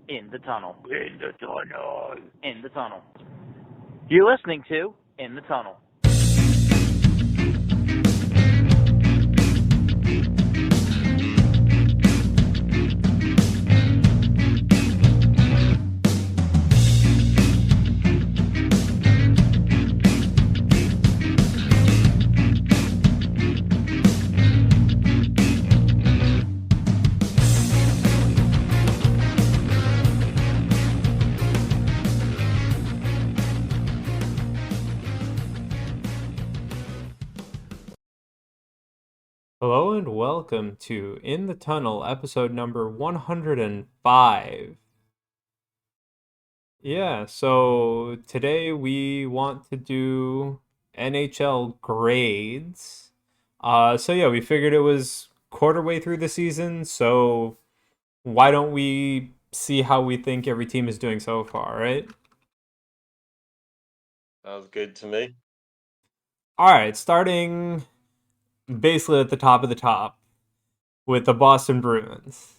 In the tunnel. In the tunnel. In the tunnel. You're listening to In the Tunnel. Hello and welcome to In the Tunnel, episode number 105. Yeah, so today we want to do NHL grades. We figured it was quarter way through the season, so why don't we see how we think every team is doing so far, right? Sounds good to me. All right, starting basically at the top of the top with the Boston Bruins.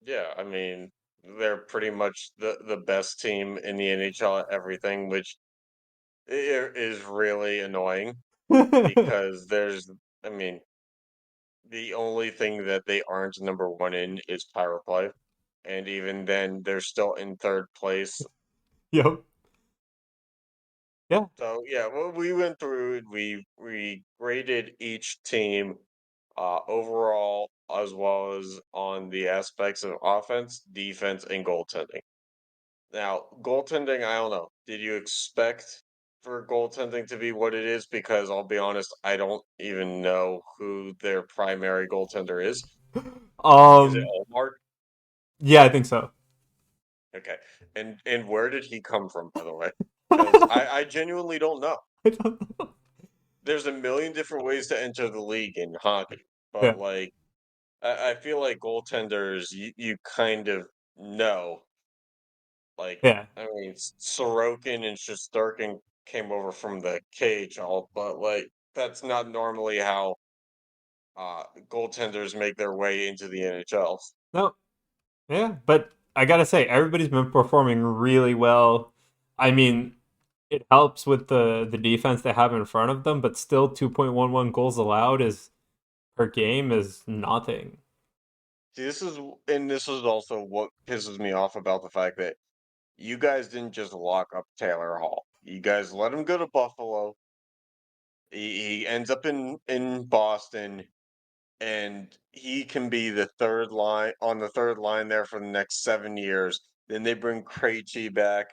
Yeah, I mean, they're pretty much the best team in the NHL at everything, which is really annoying because I mean, the only thing that they aren't number one in is power play, and even then, they're still in third place. Yep. Yeah. So yeah, well, we went through it. We graded each team overall as well as on the aspects of offense, defense, and goaltending. Now, goaltending, I don't know. Did you expect for goaltending to be what it is? Because I'll be honest, I don't even know who their primary goaltender is. Is it Um, Omar? yeah, I think so. Okay. And where did he come from, by the way? Because I genuinely don't know. I don't know. There's a million different ways to enter the league in hockey, Yeah. but like I feel like goaltenders, you kind of know. Like, Yeah. I mean, Sorokin and Shesterkin came over from the KHL, but like that's not normally how goaltenders make their way into the NHL. No. Yeah, but I gotta say, everybody's been performing really well. I mean, it helps with the defense they have in front of them, but still 2.11 goals allowed is per game is nothing. See, this is also what pisses me off about the fact that you guys didn't just lock up Taylor Hall. You guys let him go to Buffalo. He ends up in Boston, and he can be the third line on the third line there for the next 7 years. Then they bring Krejci back,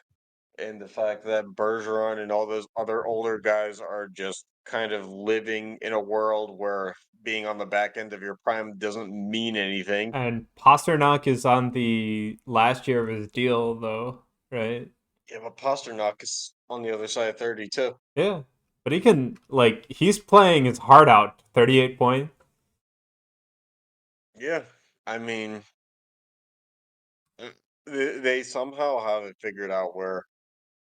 and the fact that Bergeron and all those other older guys are just kind of living in a world where being on the back end of your prime doesn't mean anything. And Pasternak is on the last year of his deal, though, right? Yeah, but Pasternak is on the other side of 30 too. Yeah, but he can he's playing his heart out. 38 points. Yeah, I mean, they somehow have it figured out where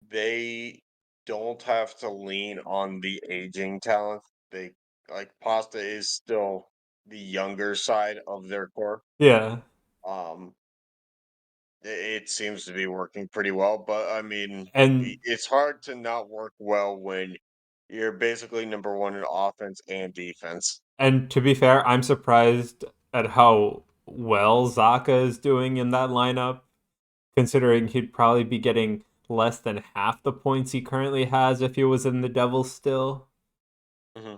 they don't have to lean on the aging talent. They like Pasta is still the younger side of their core. Yeah, Um, it seems to be working pretty well, but I mean, and it's hard to not work well when you're basically number one in offense and defense. And to be fair, I'm surprised at how well Zaka is doing in that lineup, considering he'd probably be getting less than half the points he currently has if he was in the Devils still. Hmm.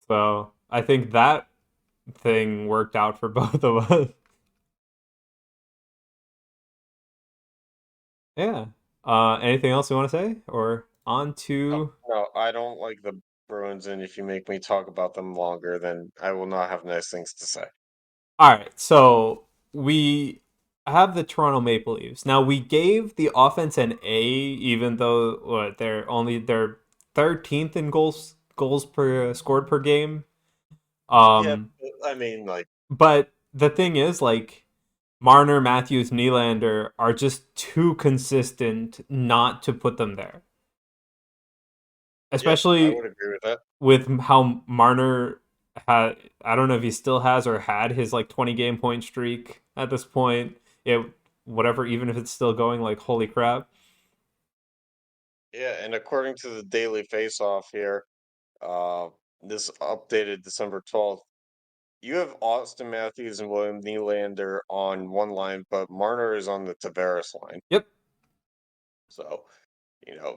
So I think that thing worked out for both of us. Yeah. Anything else you want to say? Or on No, to. no, I don't like the Bruins, and if you make me talk about them longer, then I will not have nice things to say. All right. So we have the Toronto Maple Leafs. Now we gave the offense an A, even though they're 13th in goals per scored per game. Yeah, Um, I mean, like, but the thing is, Marner, Matthews, Nylander are just too consistent not to put them there. yeah, I Especially would agree with that. with how Marner had, I don't know if he still has or had his 20 game point streak at this point. it whatever, even if it's still going, like holy crap. Yeah, and according to the Daily Face-Off here, uh, this updated December 12th, you have Austin Matthews and William Nylander on one line, but Marner is on the Tavares line. Yep. So,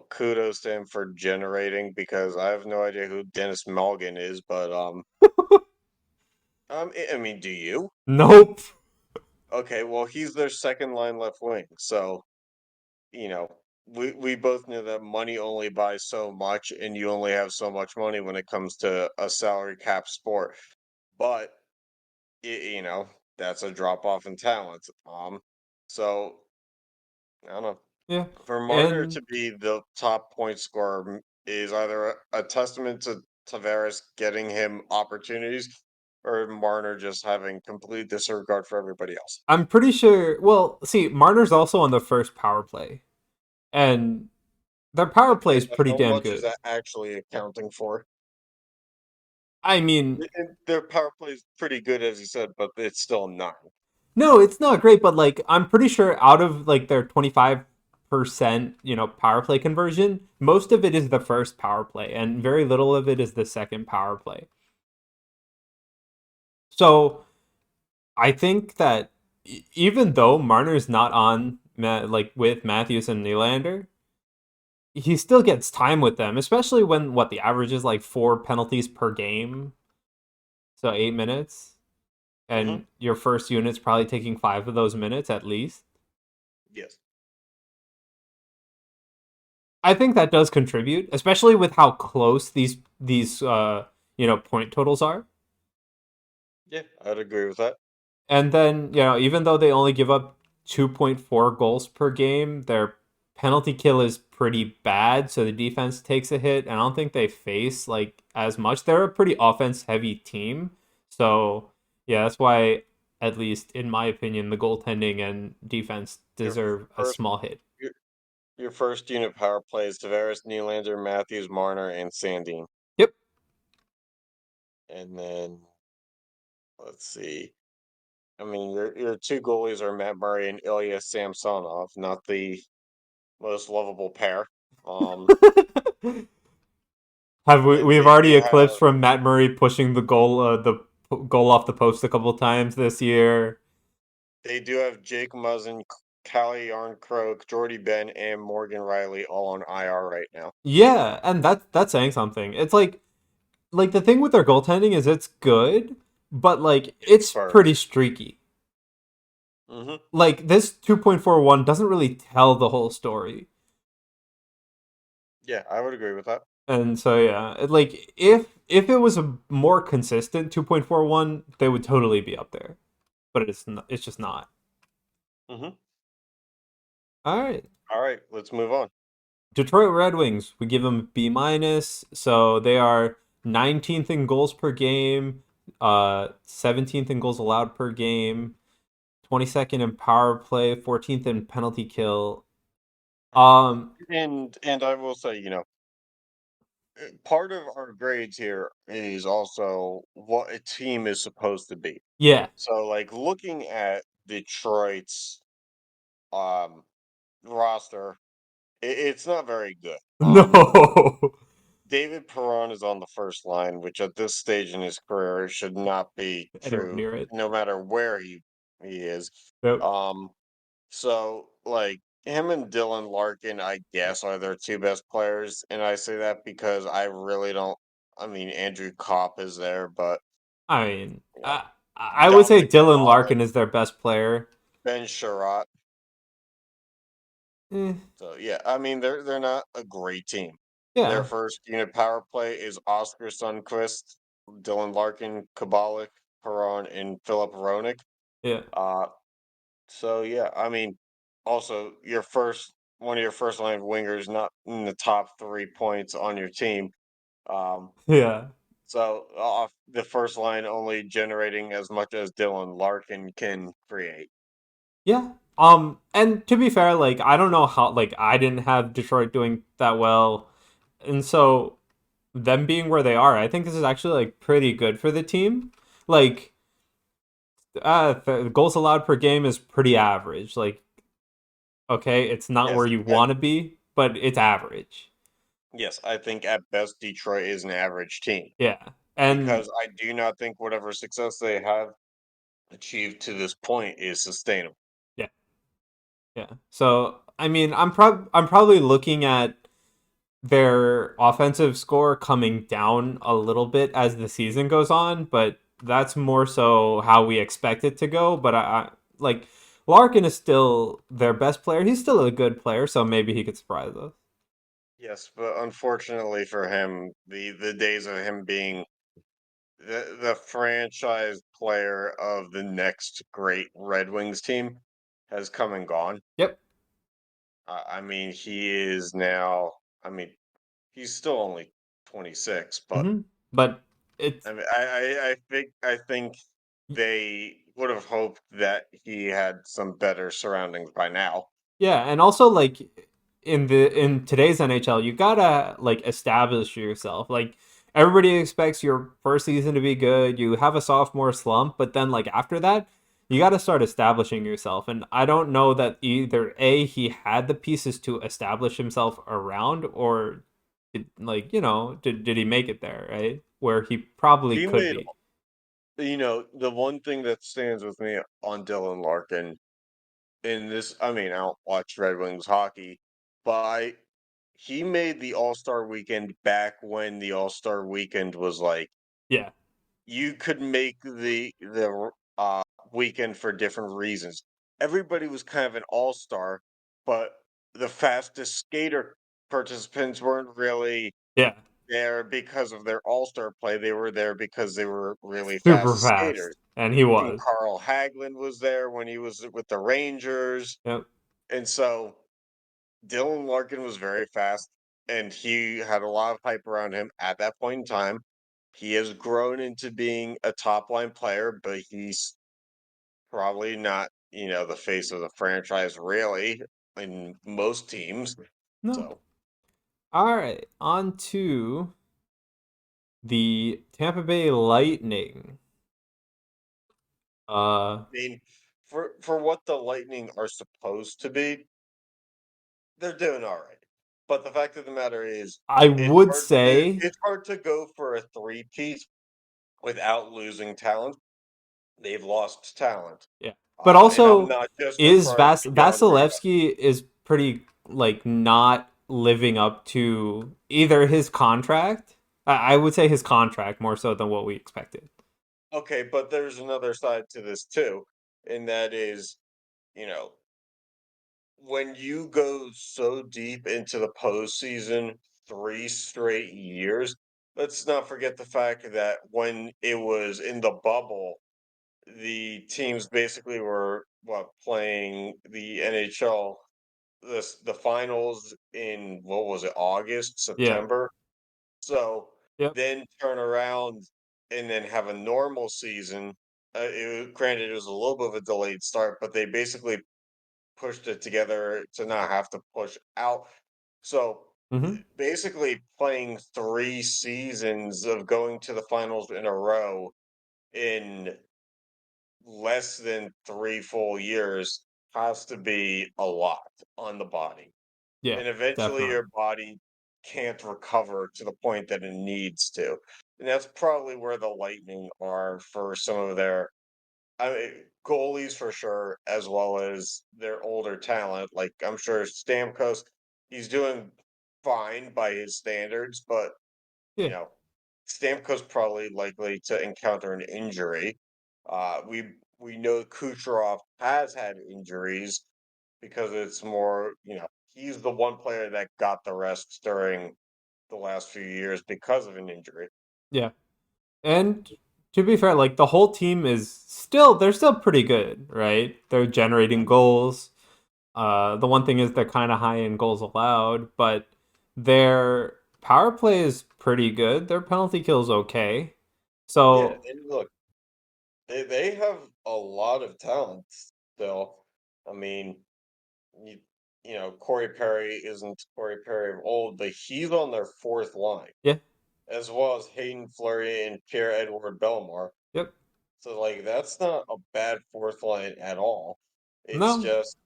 kudos to him for generating because I have no idea who Dennis Malgin is, but I mean, do you? Nope. Okay, well, he's their second line left wing, so you know, we both know that money only buys so much, and you only have so much money when it comes to a salary cap sport. But you know, that's a drop off in talent. So I don't know. Yeah. For Marner And to be the top point scorer is either a testament to Tavares getting him opportunities, or Marner just having complete disregard for everybody else. I'm pretty sure, well, see, Marner's also on the first power play. And their power play Okay, is but pretty how damn much is good. that actually accounting for? I mean, Their power play is pretty good, as you said, but it's still not. no, it's not great, but like I'm pretty sure out of like their 25%, power play conversion, most of it is the first power play and very little of it is the second power play. So, I think that even though Marner's not on like with Matthews and Nylander, he still gets time with them, especially when what the average is like 4 penalties per game, so 8 minutes, Hmm. and your first unit's probably taking 5 of those minutes at least. Yes. I think that does contribute, especially with how close these point totals are. Yeah, I'd agree with that. And then, even though they only give up 2.4 goals per game, their penalty kill is pretty bad, so the defense takes a hit. And I don't think they face like as much. They're a pretty offense heavy team. So, yeah, that's why at least in my opinion the goaltending and defense Your deserve a first, small hit. your, your first unit power plays Tavares, Nylander, Matthews, Marner, and Sandine. Yep. And then let's see. I mean, your two goalies are Matt Murray and Ilya Samsonov, not the most lovable pair. Um, Have we've they already do eclipsed have from Matt Murray pushing the goal off the post a couple times this year. Jake Muzzin, Calle Yarncroke, Jordy Ben, and Morgan Riley all on IR right now. Yeah, and that's saying something. It's like the thing with their goaltending is it's good, but like It's it's pretty spurts. streaky. Hmm. Like this 2.41 doesn't really tell the whole story. Yeah, I would agree with that. And so yeah, like if it was a more consistent 2.41, they would totally be up there. But it's just not. Hmm. All right. All right, let's move on. Detroit Red Wings, we give them B minus. So they are 19th in goals per game, 17th in goals allowed per game, 22nd in power play, 14th in penalty kill. Um, And I will say, part of our grades here is also what a team is supposed to be. yeah. So, like looking at Detroit's um roster, it's not very good. No. David Perron is on the first line, which at this stage in his career should not be Anywhere true, near it. no matter where he is. Nope. Um, so like him and Dylan Larkin, I guess, are their two best players, and I say that because I really don't. I mean, Andrew Kopp is there, but I mean, you know, I would say Dominic Dylan Kubalik, Larkin is their best player. Ben Sherratt. Eh, So yeah, I mean they're not a great team. Their yeah. first unit power play is Oscar Sundquist, Dylan Larkin, Kabalik, Perron, and Philip Roenick. Yeah. Uh, so yeah, I mean, also your first one of your first line wingers not in the top 3 points on your team. Um, Yeah. so off the first line only generating as much as Dylan Larkin can create. Yeah. And to be fair, like I don't know how like I didn't have Detroit doing that well. And so them being where they are, I think this is actually like pretty good for the team. Like goals allowed per game is pretty average. Like, okay, it's not where Yes, you want to be, but it's average. yes, I think at best Detroit is an average team Yeah, and because I do not think whatever success they have achieved to this point is sustainable. yeah, yeah. So I mean, I'm probably looking at their offensive score coming down a little bit as the season goes on, but that's more so how we expect it to go. But I like Larkin is still their best player. He's still a good player, so maybe he could surprise us. Yes, but unfortunately for him, the days of him being the franchise player of the next great Red Wings team has come and gone. Yep. I mean, he is now. I mean, he's still only 26, but But it's I mean, I think they would have hoped that he had some better surroundings by now. yeah, and also like in today's NHL, you gotta like establish yourself. Like everybody expects your first season to be good. You have a sophomore slump, but then like after that, you gotta start establishing yourself. And I don't know that either A, he had the pieces to establish himself around, or like did he make it there, right? Where he probably He could made, be. the one thing that stands with me on Dylan Larkin in this, I mean, I don't watch Red Wings hockey, but he made the All-Star weekend back when the All-Star weekend was like Yeah, you could make the weekend for different reasons. Everybody was kind of an all-star, but the fastest skater participants weren't really yeah, there because of their all-star play. They were there because they were really super fast fast, skaters. and he And was. Carl Hagelin was there when he was with the Rangers. Yep. And so Dylan Larkin was very fast and he had a lot of hype around him at that point in time. He has grown into being a top line player, but he's probably not, the face of the franchise really in most teams. No. So, All right, on to the Tampa Bay Lightning. Uh, I mean, for what the Lightning are supposed to be, they're doing all right. But the fact of the matter is, I it's would hard to say, it's hard to go for a three-peat without losing talent. They've lost talent. yeah, but And I'm also not just is referring to John Rudolph. Vasilevsky is pretty like not living up to either his contract. I would say his contract more so than what we expected. Okay, but there's another side to this too, and that is, you know, when you go so deep into the postseason 3 straight years, let's not forget the fact that when it was in the bubble, the teams basically were playing the NHL the finals in what was it, August, Yeah. September? So Yep. then turn around and then have a normal season. Granted, it was a little bit of a delayed start, but they basically pushed it together to not have to push out. So Mm-hmm. basically, playing 3 seasons of going to the finals in a row in less than 3 full years has to be a lot on the body. Yeah. And eventually Definitely. your body can't recover to the point that it needs to. And that's probably where the Lightning are for some of their goalies for sure, as well as their older talent. Like I'm sure Stamkos, he's doing fine by his standards, but you Yeah. know, Stamkos probably likely to encounter an injury. We know Kucherov has had injuries because it's more, he's the one player that got the rest during the last few years because of an injury. Yeah. And to be fair, like the whole team is still they're still pretty good, right? They're generating goals. The one thing is they're kind of high in goals allowed, but their power play is pretty good. Their penalty kill's okay. Yeah, So and look, they have a lot of talent still. I mean, you, Corey Perry isn't Corey Perry of old, but he's on their fourth line, yeah, as well as Hayden Fleury and Pierre Edward Bellemare. yep. So like that's not a bad fourth line at all. It's No. just,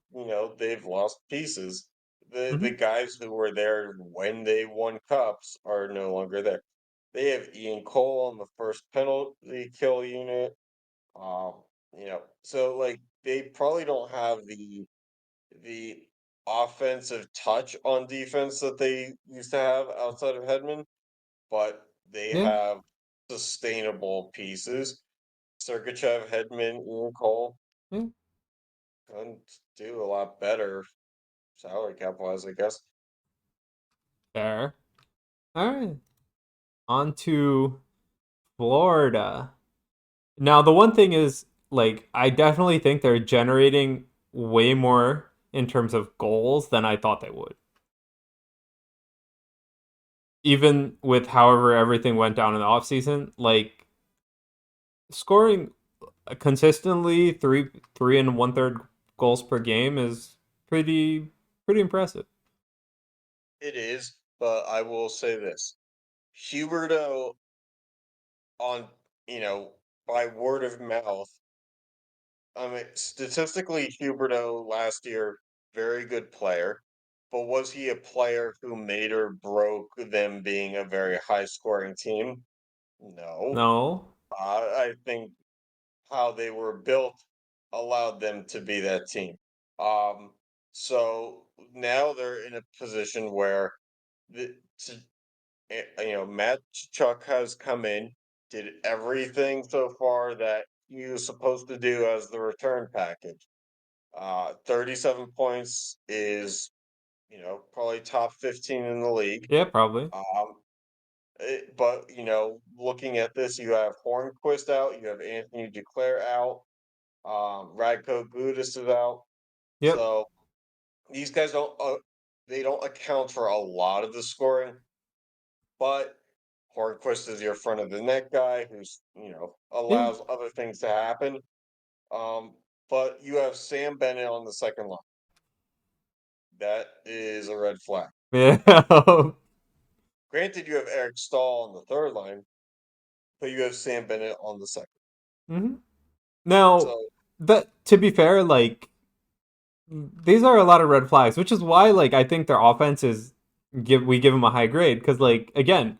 they've lost pieces. The Hmm. guys who were there when they won cups are no longer there. They have Ian Cole on the first penalty kill unit. Um, so like they probably don't have the offensive touch on defense that they used to have outside of Hedman, but they Yeah. have sustainable pieces. Sergachev, Hedman, Ian Cole Yeah. can do a lot better salary cap wise, I guess. Fair. All right. On to Florida. Now, the one thing is, like, I definitely think they're generating way more in terms of goals than I thought they would. Even with however everything went down in the offseason, like, scoring consistently three and one third goals per game is pretty impressive. It is, but I will say this. Huberto on, you know, by word of mouth, I mean, statistically, Huberto last year, very good player, but was he a player who made or broke them being a very high scoring team? No. No. I think how they were built allowed them to be that team. Um, so now they're in a position where to Matt Chuck has come in, did everything so far that he was supposed to do as the return package. 37 points is, probably top 15 in the league. Yeah, probably. But, looking at this, you have Hornquist out, you have Anthony Duclair out, Radko Gudis is out. Yep. So these guys they don't account for a lot of the scoring, but Hornquist is your front of the net guy who's, Yeah. allows other things to happen. But you have Sam Bennett on the second line. That is a red flag. Yeah. Granted, you have Eric Stahl on the third line, but you have Sam Bennett on the second. Hmm. Now, So, that to be fair, like these are a lot of red flags, which is why like I think their offense is give them a high grade because like again,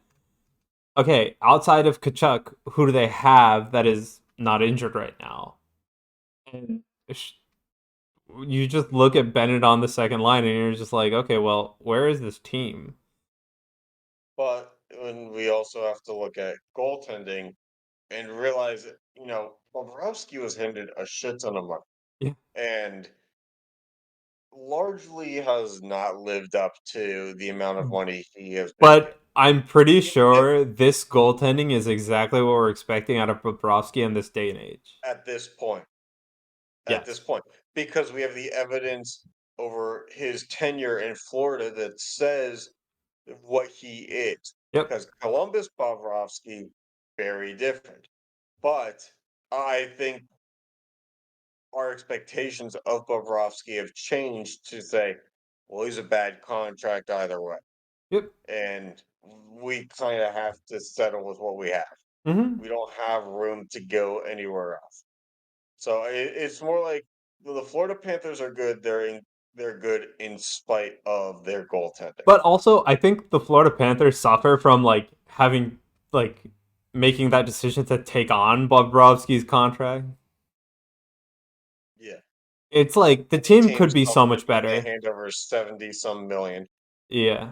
okay, outside of Kachuk, who do they have that is not injured right now? And you just look at Bennett on the second line and you're just like, okay, well, where is this team? but when we also have to look at goaltending and realize that, Bobrovsky was handed a shit ton of money Yeah. and largely has not lived up to the amount of money he has been given. But I'm pretty At, sure this goaltending is exactly what we're expecting out of Bobrovsky in this day and age. at this point, at this Yes. point, because we have the evidence over his tenure in Florida that says what he is. Yep. Because Columbus Bobrovsky, very different. But I think our expectations of Bobrovsky have changed to say, well, he's a bad contract either way. Yep. And we kind of have to settle with what we have. Hmm. We don't have room to go anywhere else. So it's more like the Florida Panthers are good. They're good in spite of their goaltending. But also, I think the Florida Panthers suffer from like having like making that decision to take on Bobrovsky's contract. Yeah. It's like the Any team team could be so suffers much when they better. hand over 70 some million. Yeah.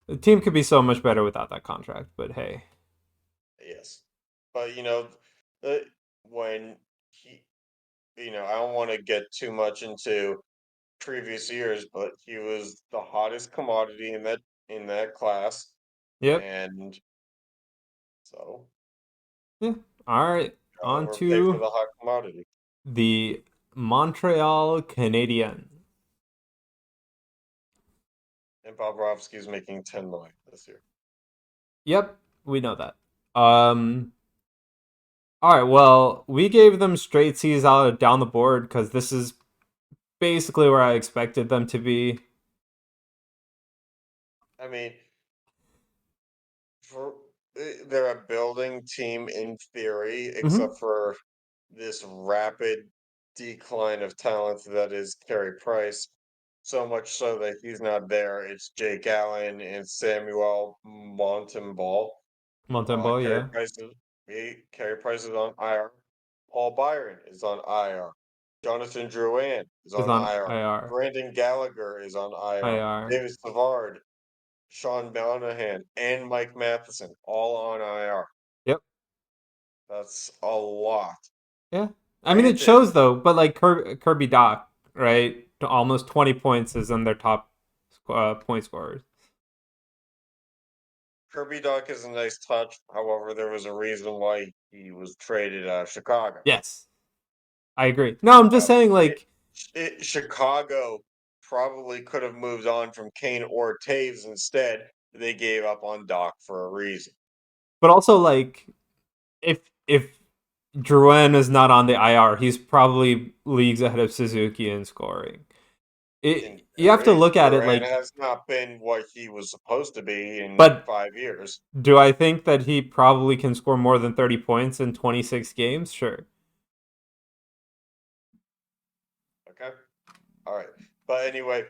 The team could be so much better without that contract, but hey. Yes. But uh, when I don't want to get too much into previous years, but he was the hottest commodity in that class. Yep. And so Yeah. All right. On overpay for to the hot commodity. the Montreal Canadiens. And Bobrovsky's making 10 million this year. Yep, we know that. All right, well, we gave them straight C's out down the board because this is basically where I expected them to be. I mean, for they're a building team in theory, Hmm. except for this rapid decline of talent that is Carey Price. So much so that he's not there. It's Jake Allen and Samuel Montembeau. Montembeau, Carey yeah, Price is Carey Price is on IR. Paul Byron is on IR. Jonathan Drouin is is on on IR. IR. Brandon Gallagher is on IR. IR. David Savard, Sean Monahan, and Mike Matheson all on IR. Yep. That's a lot. Yeah. I mean, it Granted, shows though, but like Kirby Doc, right? Almost 20 points is in their top point scorers. Kirby Duck is a nice touch. However, there was a reason why he was traded out of Chicago. Yes, I agree. No, I'm just Uh, saying, it, like, Chicago probably could have moved on from Kane or Taves instead. They gave up on Doc for a reason. but also like, if Drouin is not on the IR, he's probably leagues ahead of Suzuki in scoring. And You have to look at it Duran like, has not been what he was supposed to be in but 5 years. do I think that he probably can score more than 30 points in 26 games? Sure. Okay. All right. But anyway,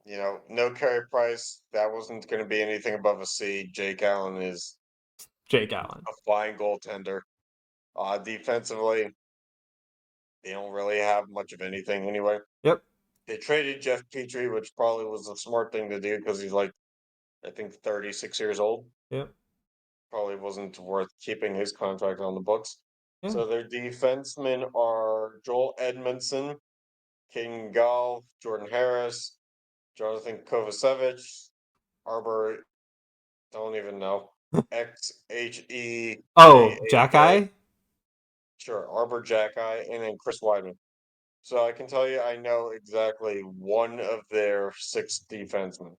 no Carey Price. That wasn't going to be anything above a C. Jake Allen is Jake Allen. a fine goaltender. Defensively, they don't really have much of anything anyway. Yep. They traded Jeff Petrie, which probably was a smart thing to do because he's like, I think, 36 years old. Yep. Probably wasn't worth keeping his contract on the books. Yeah. So their defensemen are Joel Edmondson, King Gall, Jordan Harris, Jonathan Kovacevic, Arbor, don't even know, Oh, XHEJAK, Jack. sure, Arbor Jacki, and then Chris Weidman. So I can tell you I know exactly one of their six defensemen,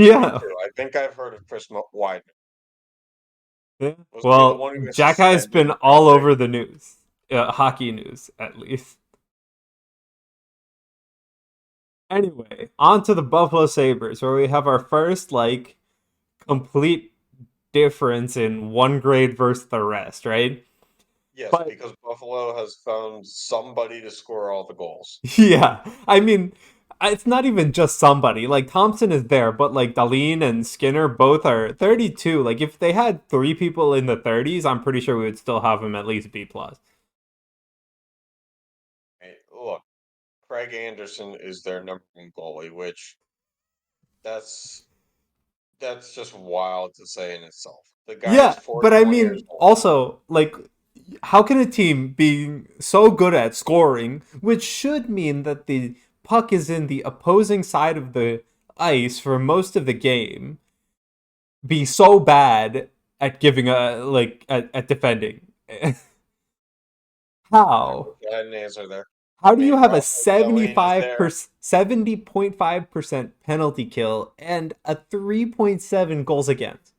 maybe Yeah. two. I think I've heard of Weidman. Yeah. Was he the Well, one who was Jack has suspended been for all something? over the news, hockey news at least. Anyway, on to the Buffalo Sabres, where we have our first like complete difference in one grade versus the rest, right? Yes, But because Buffalo has found somebody to score all the goals. yeah, I mean, it's not even just somebody. Like Thompson is there, but like Dahlin and Skinner both are 32. Like if they had three people in the 30s, I'm pretty sure we would still have them at least B plus. Hey, look, Craig Anderson is their number one goalie, which that's that's just wild to say in itself. The guy is Yeah, but I 41 years mean, old. also, like, how can a team being so good at scoring, which should mean that the puck is in the opposing side of the ice for most of the game, be so bad at giving a like at defending? I How? wish I had an answer there. How I do you mean, have a Rasmus Dahlin is there. 70.5% penalty kill and a 3.7 goals against?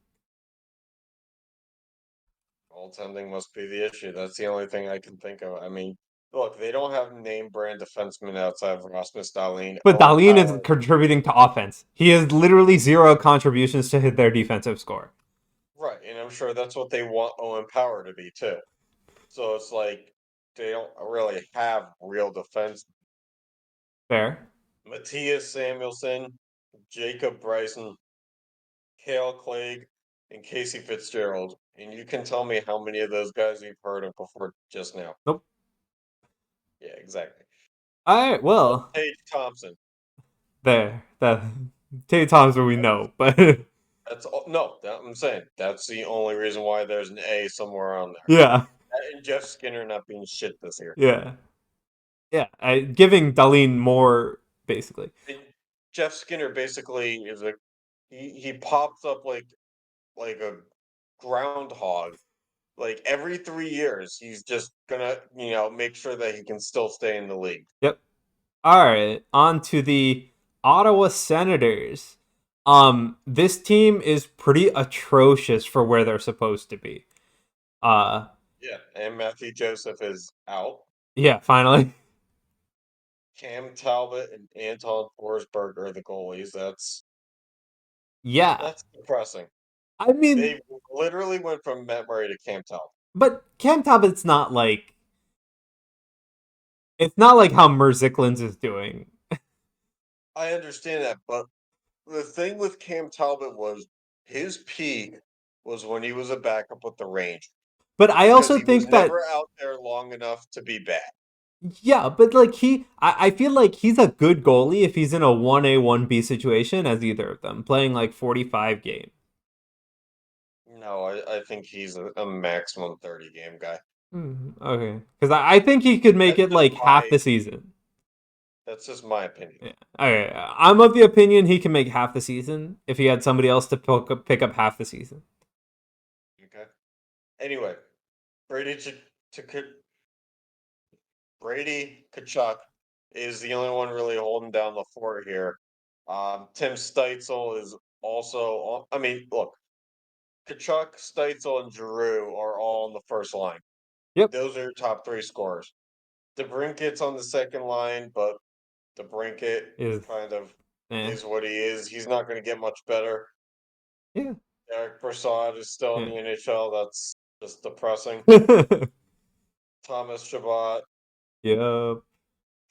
Goaltending must be the issue. That's the only thing I can think of. I mean, look, they don't have name brand defensemen outside of Rasmus Dahlin, But Owen Dahlin is Power. contributing to offense. He has literally zero contributions to hit their defensive score. Right, and I'm sure that's what they want Owen Power to be too. So it's like they don't really have real defense. Fair. Matthias Samuelson, Jacob Bryson, Kale Clegg, and Casey Fitzgerald. And you can tell me how many of those guys you've heard of before just now. Nope. Yeah, exactly. All right. Well, Paige Thompson. there. That Tay Thompson we know, but That's all, no, I'm saying that's the only reason why there's an A somewhere on there. yeah, And Jeff Skinner not being shit this year. yeah, yeah. Giving Dahlin more basically. And Jeff Skinner basically is he pops up like a groundhog. Like every 3 years, he's just gonna make sure that he can still stay in the league. Yep. All right. On to the Ottawa Senators. This team is pretty atrocious for where they're supposed to be. Uh, Yeah, and Matthew Joseph is out. yeah. Finally. Cam Talbot and Anton Forsberg are the goalies. Yeah. That's depressing. I mean, They literally went from Matt Murray to Cam Talbot. but Cam Talbot's not like it's not like how Merziklin's is doing. I understand that, but the thing with Cam Talbot was his peak was when he was a backup with the Rangers But I because also he was think that never out there long enough to be bad. yeah, but like I feel like he's a good goalie if he's in a 1A 1B situation as either of them, playing like 45 games. No, I think he's a maximum 30 game guy. Okay, because I think he could make That's it just like half my the season. that's just my opinion. Yeah. Okay, I'm of the opinion he can make half the season if he had somebody else to pick up half the season. Okay. Anyway, Brady to Brady Kachuk is the only one really holding down the fort here. Tim Steitzel is also. I mean, look, Kachuk, Steitzel, and Giroux are all on the first line. Yep. Those are your top three scorers. DeBrinket's on the second line, but DeBrinket Is kind of eh. is what he is. He's not going to get much better. Yeah. Eric Brassard is still in Yeah. the NHL. That's just depressing. Thomas Chabot, Yep.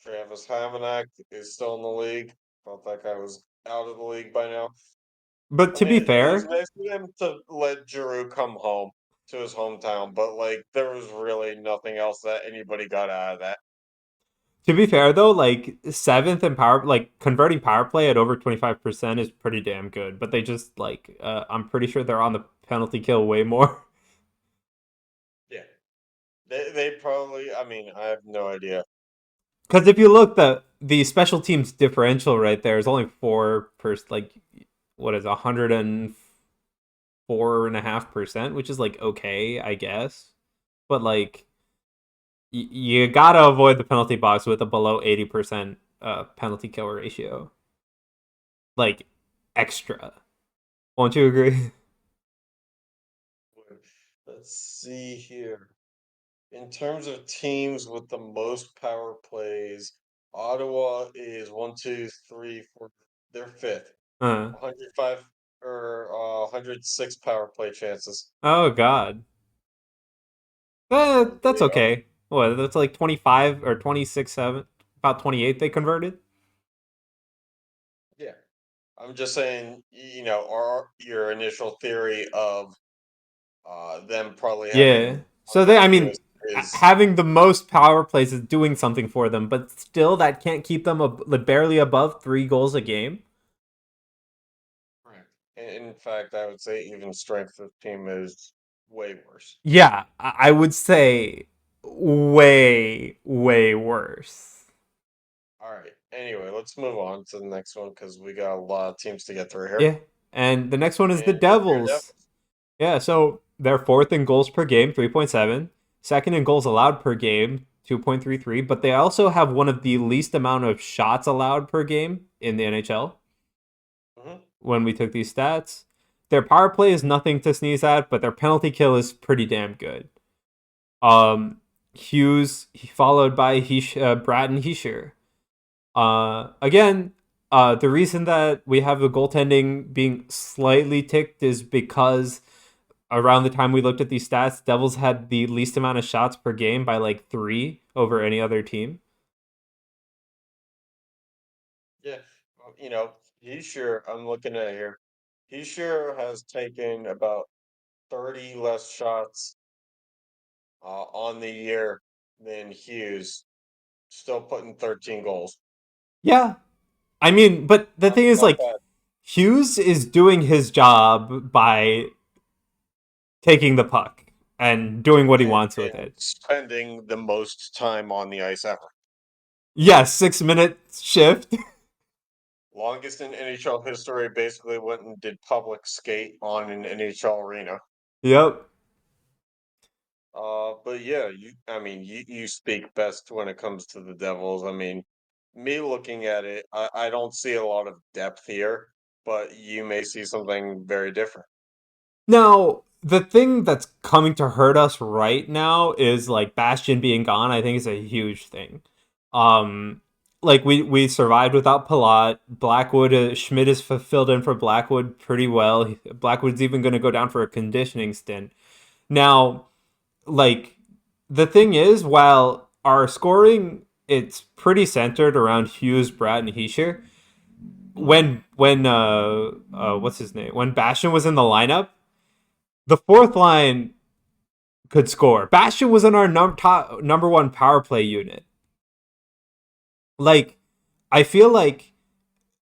Travis Hamanek is still in the league. Thought that guy was out of the league by now. But I to mean, be it was fair, nice of him to let Giroux come home to his hometown, but like there was really nothing else that anybody got out of that. though, like seventh in power, like converting power play at over 25% is pretty damn good. But they just like, I'm pretty sure they're on the penalty kill way more. Yeah, they probably. I mean, I have no idea. Because if you look, the special teams differential right there is only 4 like what is 104.5%, which is like okay, I guess. But like you gotta avoid the penalty box with a below 80% penalty kill ratio. Like extra. Won't you agree? Let's see here. In terms of teams with the most power plays, Ottawa is one, two, three, four. They're fifth. Uh, 105 or 106 power play chances. oh god. That's They are. okay. What, that's like 25 or 26 7, about 28 they converted. Yeah. I'm just saying, your initial theory of them probably Yeah. having So the I mean, fewest is having the most power plays is doing something for them, but still that can't keep them barely above 3 goals a game. correct. In fact, I would say even strength of team is way worse. Yeah, I would say way worse. All right. Anyway, let's move on to the next one because we got a lot of teams to get through here. Yeah. And the next one is the And your Devils. Devils. Yeah, so they're fourth in goals per game, 3.7. Second in goals allowed per game, 2.33. But they also have one of the least amount of shots allowed per game in the NHL Hmm. when we took these stats. Their power play is nothing to sneeze at, but their penalty kill is pretty damn good. Hughes followed by Bratton Heischer. Again, the reason that we have the goaltending being slightly ticked is because around the time we looked at these stats, Devils had the least amount of shots per game by like 3 over any other team. Yeah. He sure, I'm looking at it here. He sure has taken about 30 less shots on the year than Hughes, still putting 13 goals. Yeah. I mean, but the thing is Not like bad. Hughes is doing his job by taking the puck and doing what he wants with And it. spending the most time on the ice ever. Yeah, 6 minute shift. Longest in NHL history, basically went and did public skate on an NHL arena. Yep. But yeah, you speak best when it comes to the Devils. I mean, me looking at it, I don't see a lot of depth here, but you may see something very different. Now, the thing that's coming to hurt us right now is like Bastion being gone. I think is a huge thing. Um, like we survived without Palat. Blackwood Schmidt is filled in for Blackwood pretty well. Blackwood's even going to go down for a conditioning stint. Now, like the thing is, while our scoring it's pretty centered around Hughes, Bratt, and Heischer. When what's his name? When Bastion was in the lineup, the fourth line could score. Bastion was in our number one power play unit. Like, I feel like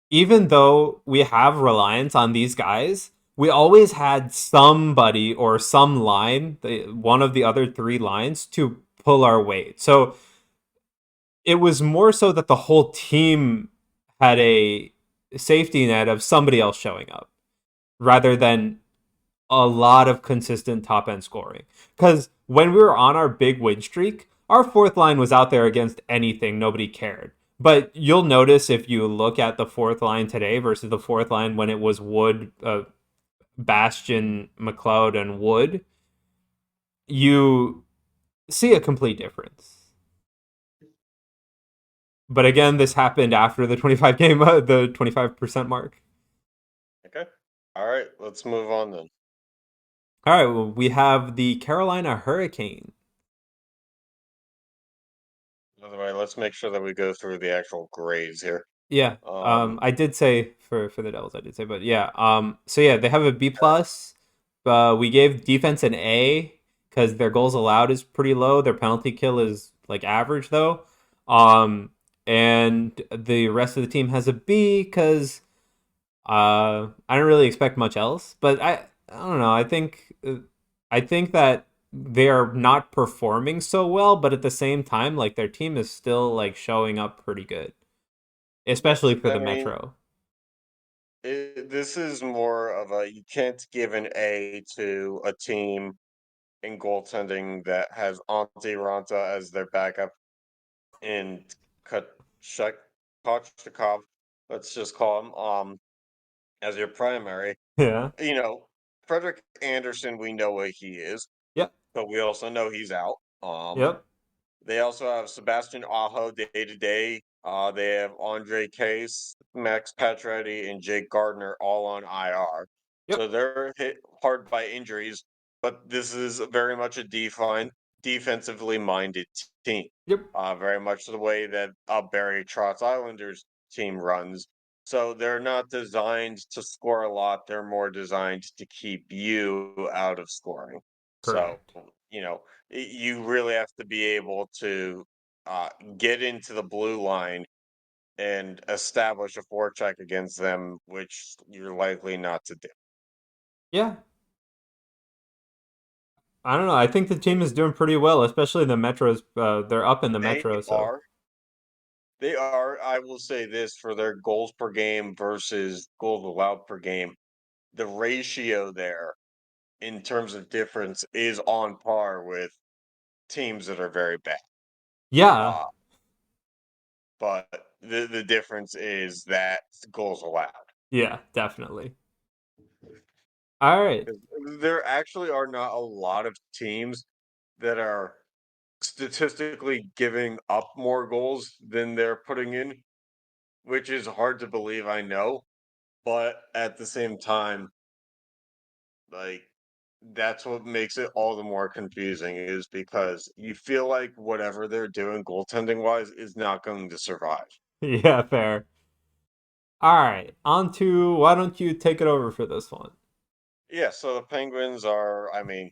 even though we have reliance on these guys, we always had somebody or some line, one of the other three lines, to pull our weight. So it was more so that the whole team had a safety net of somebody else showing up rather than a lot of consistent top end scoring. Because when we were on our big win streak, our fourth line was out there against anything. Nobody cared. But you'll notice if you look at the fourth line today versus the fourth line when it was Wood, Bastion, McLeod, and Wood, you see a complete difference. But again, this happened after the 25 game, the 25% mark. Okay. All right. Let's move on then. All right, well, we have the Carolina Hurricane. By the way, let's make sure that we go through the actual grades here. Yeah, I did say for the Devils, I did say, but yeah, so yeah, they have a B plus. We gave defense an A because their goals allowed is pretty low. Their penalty kill is like average though. And the rest of the team has a B because I don't really expect much else. But I don't know. I think that they are not performing so well, but at the same time, like their team is still like showing up pretty good, especially for I the mean, Metro. this is more of a you can't give an A to a team in goaltending that has Antti Ranta as their backup and Kachuk Kochnikov, let's just call him, as your primary. Yeah. You know, Frederick Anderson, we know what he is, Yep. but we also know he's out. Yep. They also have Sebastian Aho day to day. They have Andre Case, Max Pacioretty, and Jake Gardner all on IR. Yep. So they're hit hard by injuries, but this is very much a defensively minded team. Yep. Very much the way that Barry Trotz Islanders team runs. So they're not designed to score a lot. They're more designed to keep you out of scoring. So, Correct. you know, you really have to be able to uh, get into the blue line and establish a forecheck against them, which you're likely not to do. Yeah. I don't know. I think the team is doing pretty well, especially the Metros. They're up in the They Metro, so are, they are, I will say this for their goals per game versus goals allowed per game, the ratio there in terms of difference is on par with teams that are very bad. yeah, Uh, but the difference is that goals allowed. yeah, definitely. All right. 'Cause there actually are not a lot of teams that are statistically giving up more goals than they're putting in, which is hard to believe, I know, but at the same time, like that's what makes it all the more confusing is because you feel like whatever they're doing goaltending wise is not going to survive. Yeah, fair. All right. On to why don't you take it over for this one? Yeah, so the Penguins are, I mean,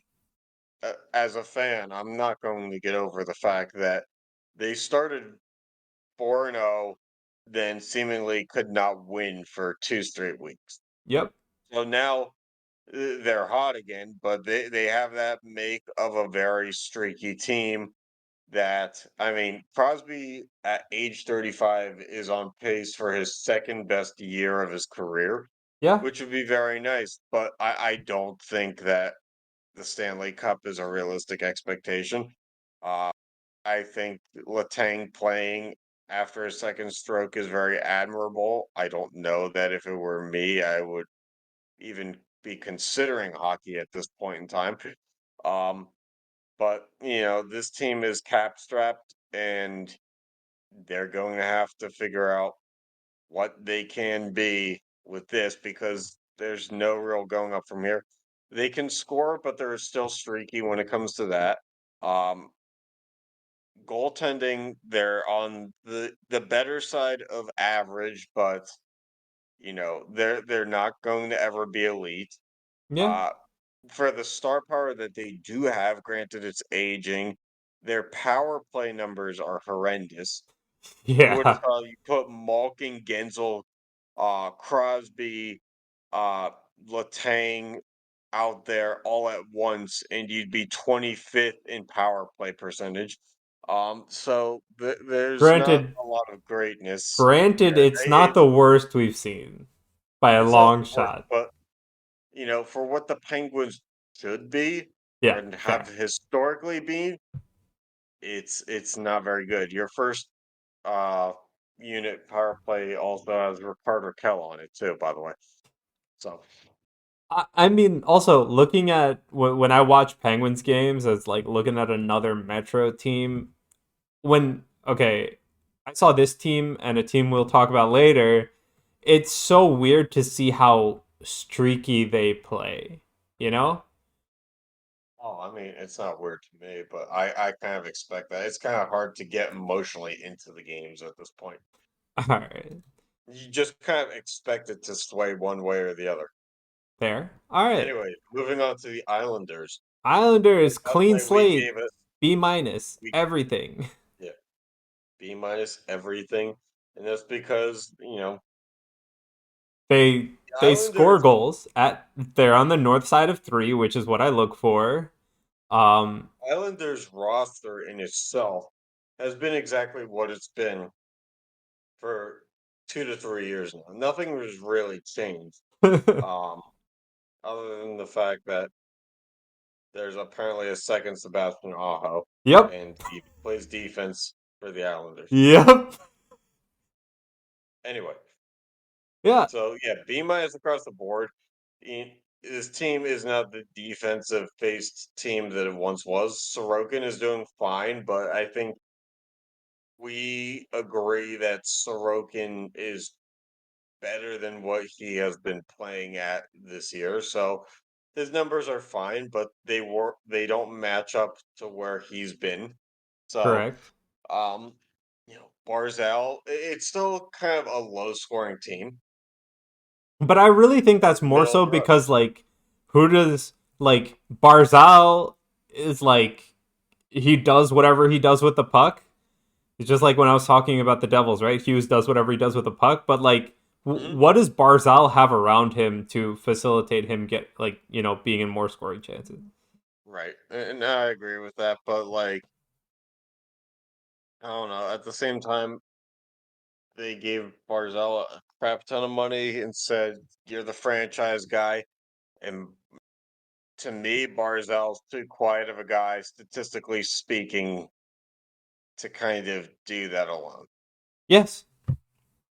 as a fan, I'm not going to get over the fact that they started 4-0, then seemingly could not win for 2 straight weeks. Yep. So now they're hot again, but they have that make of a very streaky team that I mean, Crosby at age 35 is on pace for his second best year of his career, Yeah. which would be very nice, but I don't think that the Stanley Cup is a realistic expectation. Uh, I think Letang playing after a second stroke is very admirable. I don't know that if it were me, I would even be considering hockey at this point in time. Um, but you know, this team is cap strapped, and they're going to have to figure out what they can be with this because there's no real going up from here. They can score, but they're still streaky when it comes to that. Um, Goaltending, they're on the better side of average, but they're not going to ever be elite. Yeah. Uh, for the star power that they do have, granted it's aging, their power play numbers are horrendous. Who would have Yeah. thought you put Malkin, Gensel, Crosby, uh, Letang out there all at once, and you'd be 25th in power play percentage. So there's not Granted, a lot of greatness. granted, it's not It's the worst we've seen by a it's not long the worst, shot. but for what the Penguins should be Yeah, and have fair. historically been, it's not very good. Your first uh unit power play also has Ricardo Kell on it too, by the way. So I mean, also looking at when I watch Penguins games, as like looking at another Metro team. When okay, I saw this team and a team we'll talk about later. It's so weird to see how streaky they play. You know? I mean, it's not weird to me, but I kind of expect that. It's kind of hard to get emotionally into the games at this point. All right, You just kind of expect it to sway one way or the other. there. All right. Anyway, moving on to the Islanders. Islanders clean Definitely we slate, gave it B minus, we everything. yeah, B minus everything. And that's because, They the they score Islanders goals at they're on the north side of three, which is what I look for. Um, Islanders roster in itself has been exactly what it's been for 2 to 3 years now. Nothing has really changed. Um, Other than the fact that there's apparently a second Sebastian Aho, yep, and he plays defense for the Islanders. yep, Anyway, yeah, so yeah, B minus across the board. This team is not the defensive based team that it once was. Sorokin is doing fine, but I think we agree that Sorokin is better than what he has been playing at this year. So his numbers are fine, but they don't match up to where he's been. So correct. um Barzell, it's still kind of a low scoring team. But I really think that's more Middle of so the road. because like who does like Barzal is like he does whatever he does with the puck. It's just like when I was talking about the Devils, right? Hughes does whatever he does with the puck, but like Hmm. what does Barzal have around him to facilitate him get like, being in more scoring chances? Right. And I agree with that, but like I don't know, at the same time they gave Barzell a crap ton of money and said you're the franchise guy. And to me, Barzell's too quiet of a guy, statistically speaking, to kind of do that alone. Yes.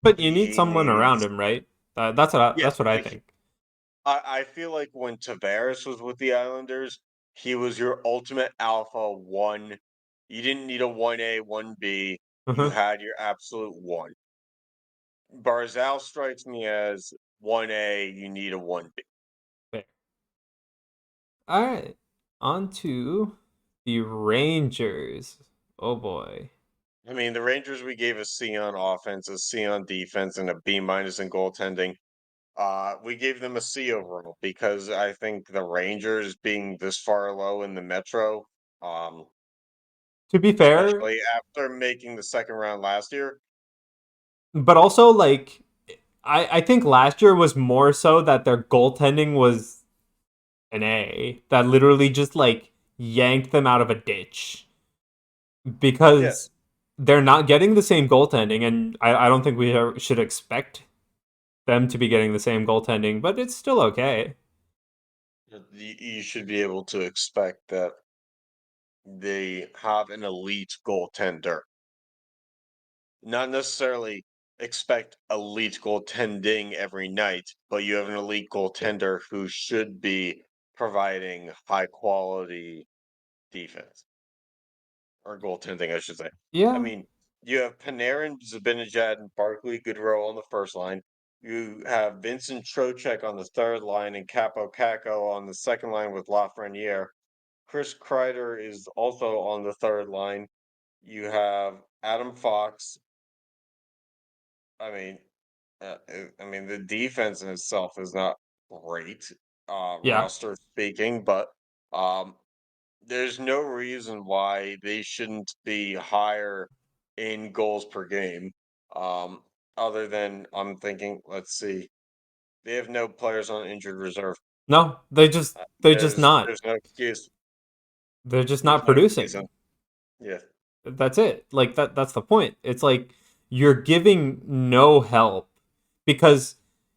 But you need He someone around needs, him, right? That's yes, what I like think. I feel like when Tavares was with the Islanders, he was your ultimate alpha one. You didn't need a 1A, 1B. You Uh-huh. had your absolute one. Barzal strikes me as 1A, you need a 1B. Fair. All right. On to the Rangers. Oh boy. I mean, the Rangers, we gave a C on offense, a C on defense, and a B minus in goaltending. We gave them a C overall because I think the Rangers being this far low in the Metro, um, To be fair, especially after making the second round last year. but also like I think last year was more so that their goaltending was an A that literally just like yanked them out of a ditch Yeah, because they're not getting the same goaltending, and I don't think should expect them to be getting the same goaltending, but it's still okay. you should be able to expect that they have an elite goaltender. Not necessarily expect elite goaltending every night, but you have an elite goaltender who should be providing high quality defense or goaltending, I should say. I Yeah, mean, You have Panarin, Zibanejad, and Barkley Goodrow on the first line. You have Vincent Trocheck on the third line and Capo Caco on the second line with Lafreniere. Chris Kreider is also on the third line. You have Adam Fox. I mean, the defense in itself is not great, Yeah. roster speaking, but um, there's no reason why they shouldn't be higher in goals per game. Um, Other than I'm thinking, let's see, they have no players on injured reserve. No, they're just not. There's no excuse. They're just There's not no excuse. producing. Yeah, That's it. Like that's the point. It's like you're giving no help because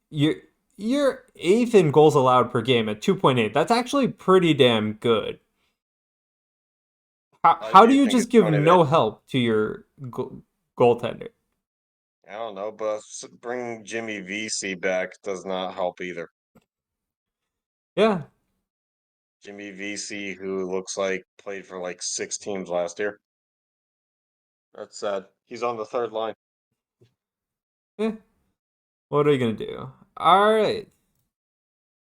you're you're eighth in goals allowed per game at 2.8. That's actually pretty damn good. How do do you you think just it's give funny that no help to your goaltender? I don't know, but bringing Jimmy VC back does not help either. Yeah, Jimmy VC, who looks like played for like 6 teams last year. That's sad. He's on the third line. eh, what are you gonna do? All right,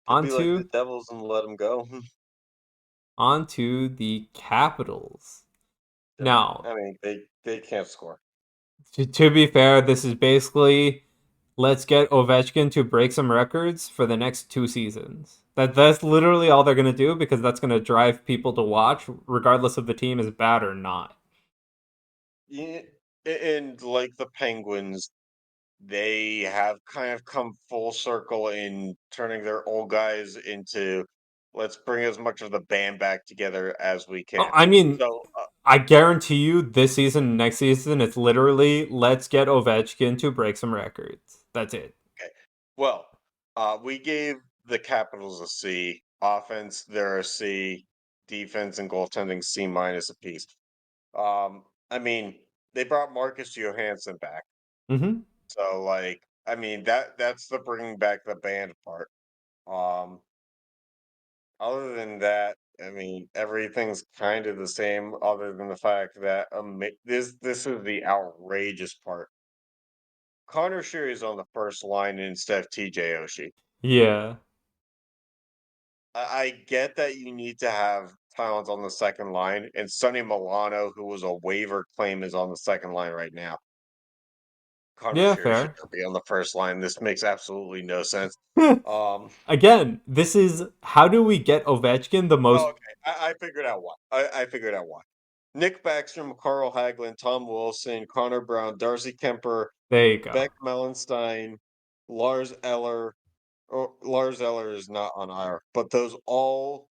Could on be like the to Devils and let him go. the Capitals. Yeah. Now, I mean, they can't score. to be fair, this is basically let's get Ovechkin to break some records for the next 2 seasons. That's literally all they're gonna do because that's gonna drive people to watch, regardless of the team is bad or not. Yeah, and like the Penguins, they have kind of come full circle in turning their old guys into let's bring as much of the band back together as we can. I mean, So, I guarantee you, this season, next season, it's literally let's get Ovechkin to break some records. That's it. okay. Well, we gave the Capitals a C. Offense, they're a C. Defense and goaltending C minus a piece. I mean, they brought Marcus Johansson back. Mm-hmm. So like, I mean that's the bringing back the band part. Um, Other than that, I mean everything's kind of the same. Other than the fact that this is the outrageous part. Connor Sheary is on the first line instead of TJ Oshie. Yeah. I get that you need to have talent on the second line, and Sonny Milano, who was a waiver claim, is on the second line right now. Connor Yeah, Sheary should fair. not be on the first line. This makes absolutely no sense. Um, Again, this is how do we get Ovechkin the most. Oh, okay. I figured out why. I figured out why. Nick Backstrom, Carl Hagelin, Tom Wilson, Connor Brown, Darcy Kemper, There you go. Beck Mellenstein, Lars Eller. Or Lars Eller is not on IR, but all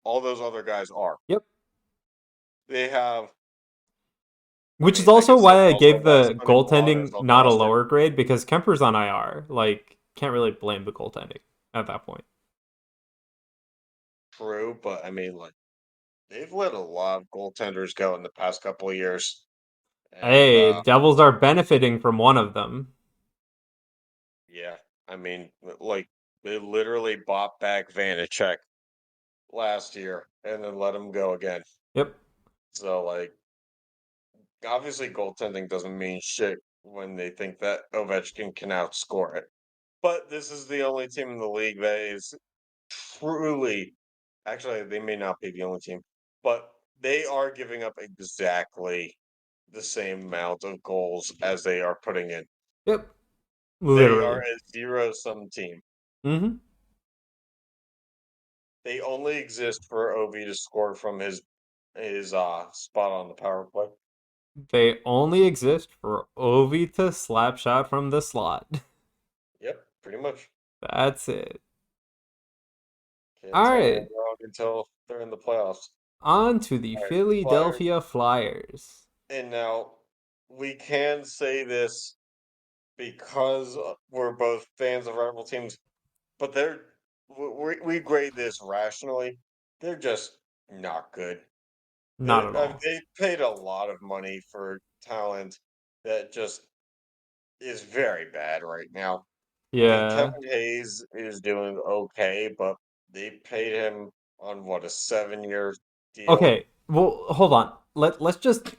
those other guys are. Yep. They have. I Which is mean, I also guess that's why I also gave why the Sonny Milano is goaltending on the not a roster. lower grade because Kemper's on IR. Like, can't really blame the goaltending at that point. True, but I mean, like they've let a lot of goaltenders go in the past couple of years, and Hey, Devils are benefiting from one of them. yeah, I mean, like they literally bought back Vanacek last year and then let him go again. Yep. So like obviously goaltending doesn't mean shit when they think that Ovechkin can outscore it. But this is the only team in the league that is truly actually they may not be the only team, but they are giving up exactly the same amount of goals as they are putting in. Yep. They are Literally. a zero sum team. Mm-hmm. They only exist for Ovi to score from his spot on the power play. They only exist for Ovi to slap shot from the slot. Yep, pretty much. That's it. Can't All tell them right. I'm wrong until they're in the playoffs. On to the All right, Flyers. Philadelphia Flyers. And now we can say this because we're both fans of rival teams, but we grade this rationally. They're just not good. Not at all. They paid a lot of money for talent that just is very bad right now. I mean, Yeah. Kevin Hayes is doing okay, but they paid him on what a 7-year deal. Okay. Well, hold on. Let's just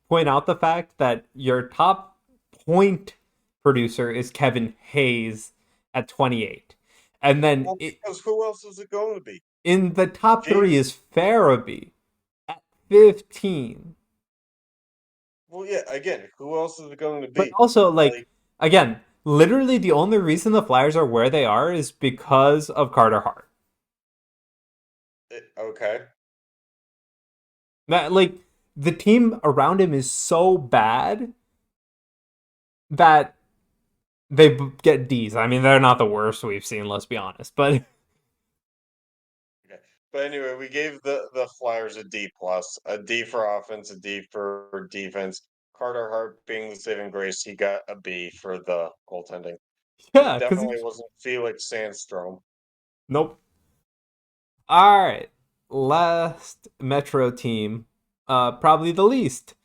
point out the fact that your top point producer is Kevin Hayes at 28. And then Well, because who else is it going to be? in the top Jake. three is Farabee at 15. Well, yeah. Again, who else is it going to But be? also, Like, again, literally the only reason the Flyers are where they are is because of Carter Hart. okay, That, the team around him is so bad that they get D's. I mean, they're not the worst we've seen, let's be honest. But okay. But anyway, we gave the Flyers a D plus, a D for offense, a D for defense. Carter Hart being the saving grace, he got a B for the goaltending. It yeah, because definitely wasn't Felix Sandstrom. nope. All right, last Metro team, probably the least,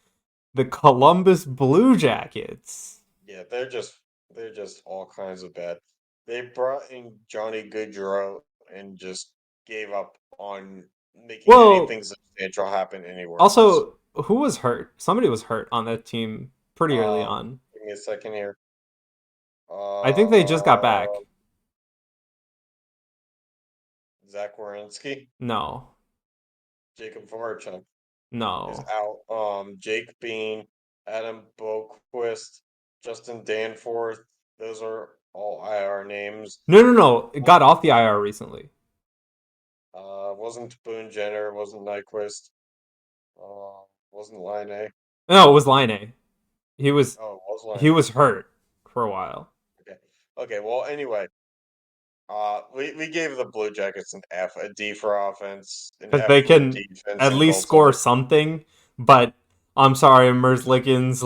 the Columbus Blue Jackets. Yeah, they're just all kinds of bad. They brought in Johnny Gaudreau and just gave up on making Well, anything substantial happen anywhere else. also, who was hurt? Somebody was hurt on that team pretty early Um, on. Give me a second here. I think they just got Uh, back. Zach Werenski, No, Jacob Voracek is no, out. Jake Bean, Adam Boquist, Justin Danforth. Those are all IR names. no, no, no. It got off the IR recently. Wasn't Boone Jenner, wasn't Nyquist, wasn't Line. No, it was Line. He was Oh, it was he Line. was hurt for a while Okay. Okay, well anyway, we gave the Blue Jackets an F, a D for offense, an because F they for can defense at and least score goaltending. something. But I'm sorry, Merzlikins,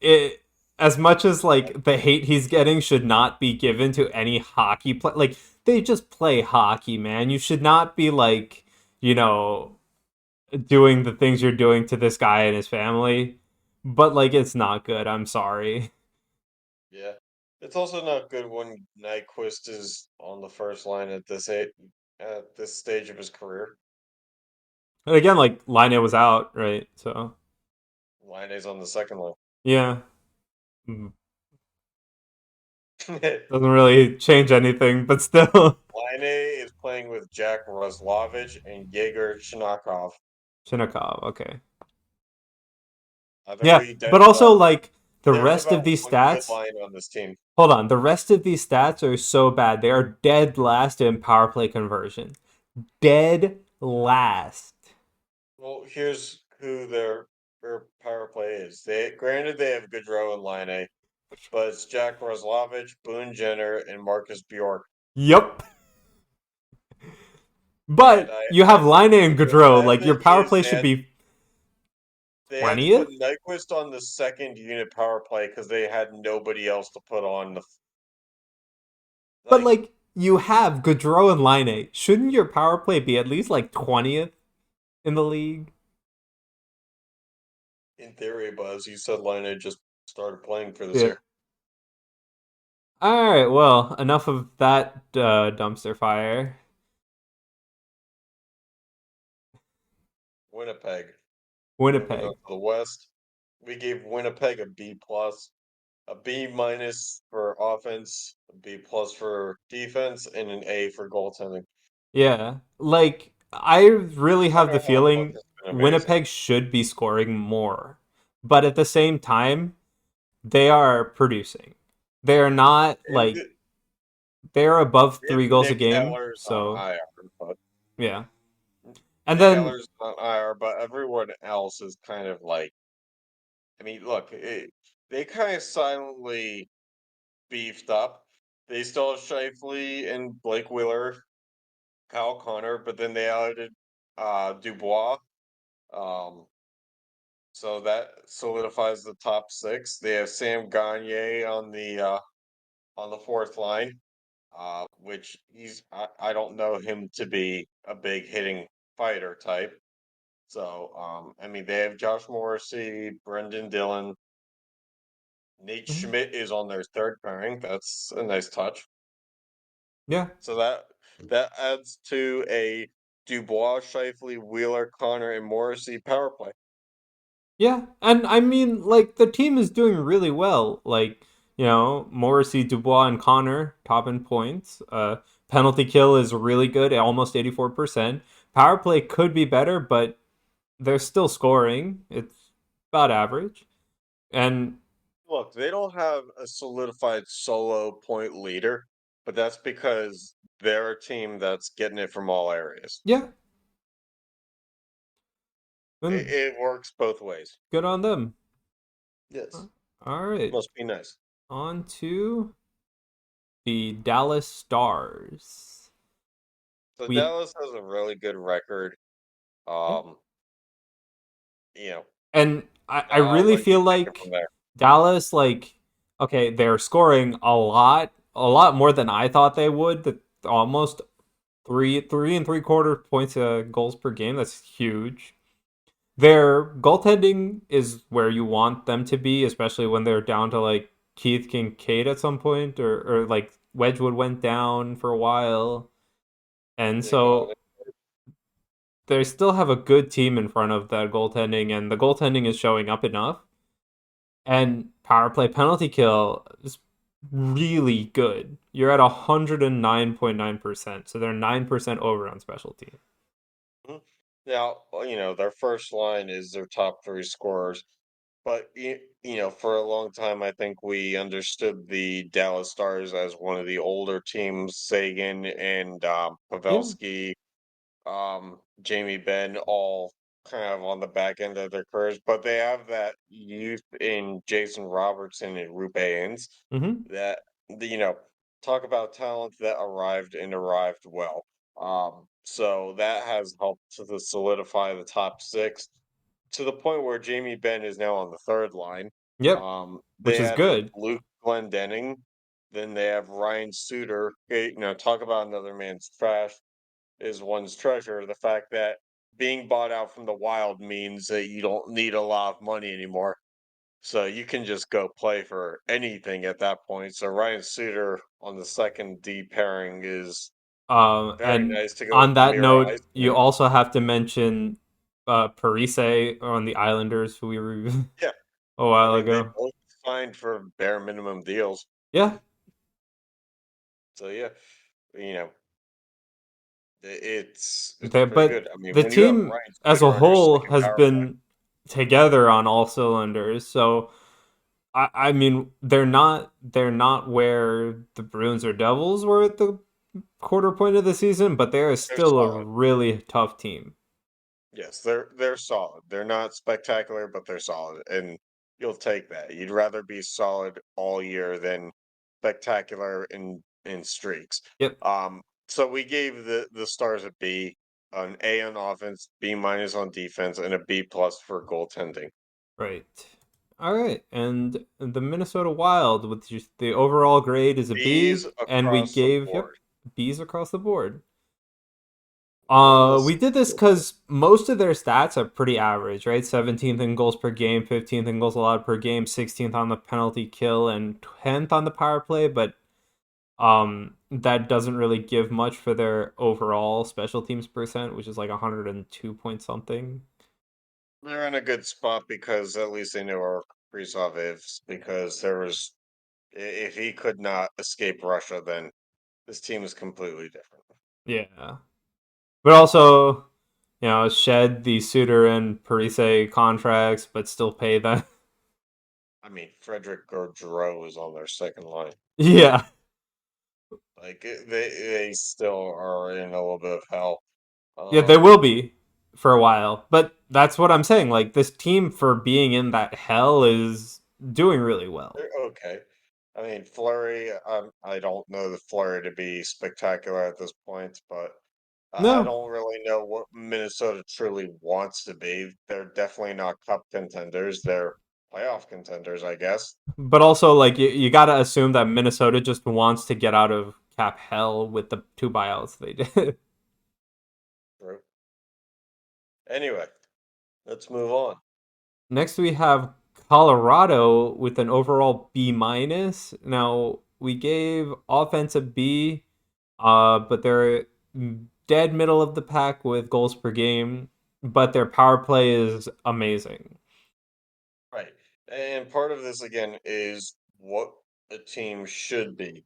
it. As much as the hate he's getting should not be given to any hockey play. Like they just play hockey, man. You should not be you know doing the things you're doing to this guy and his family. But it's not good. I'm sorry. Yeah. It's also not good when Nyquist is on the first line at this stage of his career. And again, Line was out, right? So Line's on the second line. yeah. Doesn't really change anything, but still. Line is playing with Jack Roslovich and Yegor Shinakov. Shinakov, okay. Yeah, Otherwise, but also the there's rest of about these one good stats. line on this team. Hold on, the rest of these stats are so bad. They are dead last in power play conversion. Dead last. Well, here's who their power play is. They have Goodrow and Line, but it's Jack Roslovich, Boone Jenner, and Marcus Bjork. Yep. And But you have Line and the Gaudreau. sad Your thing power is play should be they had to put 20th. Nyquist on the second unit power play because they had nobody else to put on the But like. you have Gaudreau and Line. Shouldn't your power play be at least 20th in the league? In theory, but as you said, Line just started playing for this Yeah. year. All right. Well, enough of that dumpster fire. Winnipeg. Moving on Winnipeg. to the West, we gave Winnipeg a B plus, a B minus for offense, a B plus for defense, and an A for goaltending. Yeah. I really have the Carter Hart feeling has been amazing. Winnipeg should be scoring more. But at the same time, they are producing. They are not And they are above we have 3 goals a Nick game. Ehlers on So, IR, but yeah. And Nick then Ehlers on IR, but everyone else is kind of like, I mean, look, they kind of silently beefed up. They still have Shifley and Blake Wheeler, Kyle Connor, but then they added Dubois. Um, so that solidifies the top six. They have Sam Gagne on the fourth line, which I don't know him to be a big hitting fighter type. So I mean they have Josh Morrissey, Brendan Dillon, Nate mhm, Schmidt is on their third pairing. That's a nice touch. yeah. So that adds to a Dubois, Shifley, Wheeler, Connor, and Morrissey power play. Yeah, and I mean, like the team is doing really well. Like Morrissey, Dubois, and Connor top in points. Penalty kill is really good at almost 84%. Power play could be better, but they're still scoring. It's about average. And Look, they don't have a solidified solo point leader, but that's because they're a team that's getting it from all areas. yeah, It, and it works both ways. good on them. Yes, All right, must be nice. on to the Dallas Stars. So We Dallas has a really good record. yeah, Um, you know, and I I'll really let you feel take it from like there. Dallas, like, okay, they're scoring a lot more than I thought they would. That almost three and three quarter points goals per game. That's huge. Their goaltending is where you want them to be, especially when they're down to like Keith Kincaid at some point, or like Wedgwood went down for a while, and Yeah, go on. so they still have a good team in front of that goaltending, and the goaltending is showing up enough. And power play penalty kill is really good. You're at 109.9%, so they're 9% over on special team. Mhm. Now, their first line is their top three scorers, but for a long time, I think we understood the Dallas Stars as one of the older teams. Sagan and Yeah. Pavelski, Jamie Benn, all kind of on the back end of their careers, but they have that youth in Jason Robertson and Rupe Ains Mm-hmm. that you know talk about talent that arrived and arrived well. So that has helped to solidify the top six to the point where Jamie Benn is now on the third line. Yep. They Which is added good. Luke Glendening. Then they have Ryan Suter. Talk about another man's trash is one's treasure. The fact that being bought out from the Wild means that you don't need a lot of money anymore. So you can just go play for anything at that point. So Ryan Suter on the second D pairing is very And nice to go with on the that Mira note, you Iceman. also have to mention Parise on the Islanders, who we reviewed Yeah, a I while mean they ago. both signed for bare minimum deals. Yeah, So yeah, you know it's pretty but good. I mean the when you have team Ryan as a Suter on your whole second has power play, been together on all cylinders. So I mean they're not where the Bruins or Devils were at the quarter point of the season, but they are they're still a solid. really tough team. Yes, they're solid. They're not spectacular, but they're solid, and you'll take that. You'd rather be solid all year than spectacular in streaks. Yep. So we gave the Stars a B, an A on offense, B minus on defense, and a B plus for goaltending. Right. All right. And the Minnesota Wild, with just the overall grade is a B's B, and we across the gave, yep, board. B's across the board. Winless. We did this because most of their stats are pretty average, right? 17th in goals per game, 15th in goals allowed per game, 16th on the penalty kill, and 10th on the power play. But that doesn't really give much for their overall special teams percent, which is like 102 point something. They're in a good spot because at least they know our Kaprizov is because if he could not escape Russia, then this team is completely different. Yeah. But also, shed the Suter and Parise contracts, but still pay them. I mean, Frederick Gaudreau is on their second line. Yeah. Like they still are in a little bit of hell. Yeah, they Um, will be for a while. But that's what I'm saying. Like, this team, for being in that hell, is doing really well. they're okay. I mean, Flurry. I don't know the Flurry to be spectacular at this point, but I No. don't really know what Minnesota truly wants to be. They're definitely not cup contenders. They're playoff contenders, I guess. But also, like, you got to assume that Minnesota just wants to get out of cap hell with the two buyouts they did. True. Anyway, let's move on. Next, we have Colorado with an overall B minus. Now, we gave offense a B, but they're dead middle of the pack with goals per game, but their power play is amazing. And part of this again is what a team should be.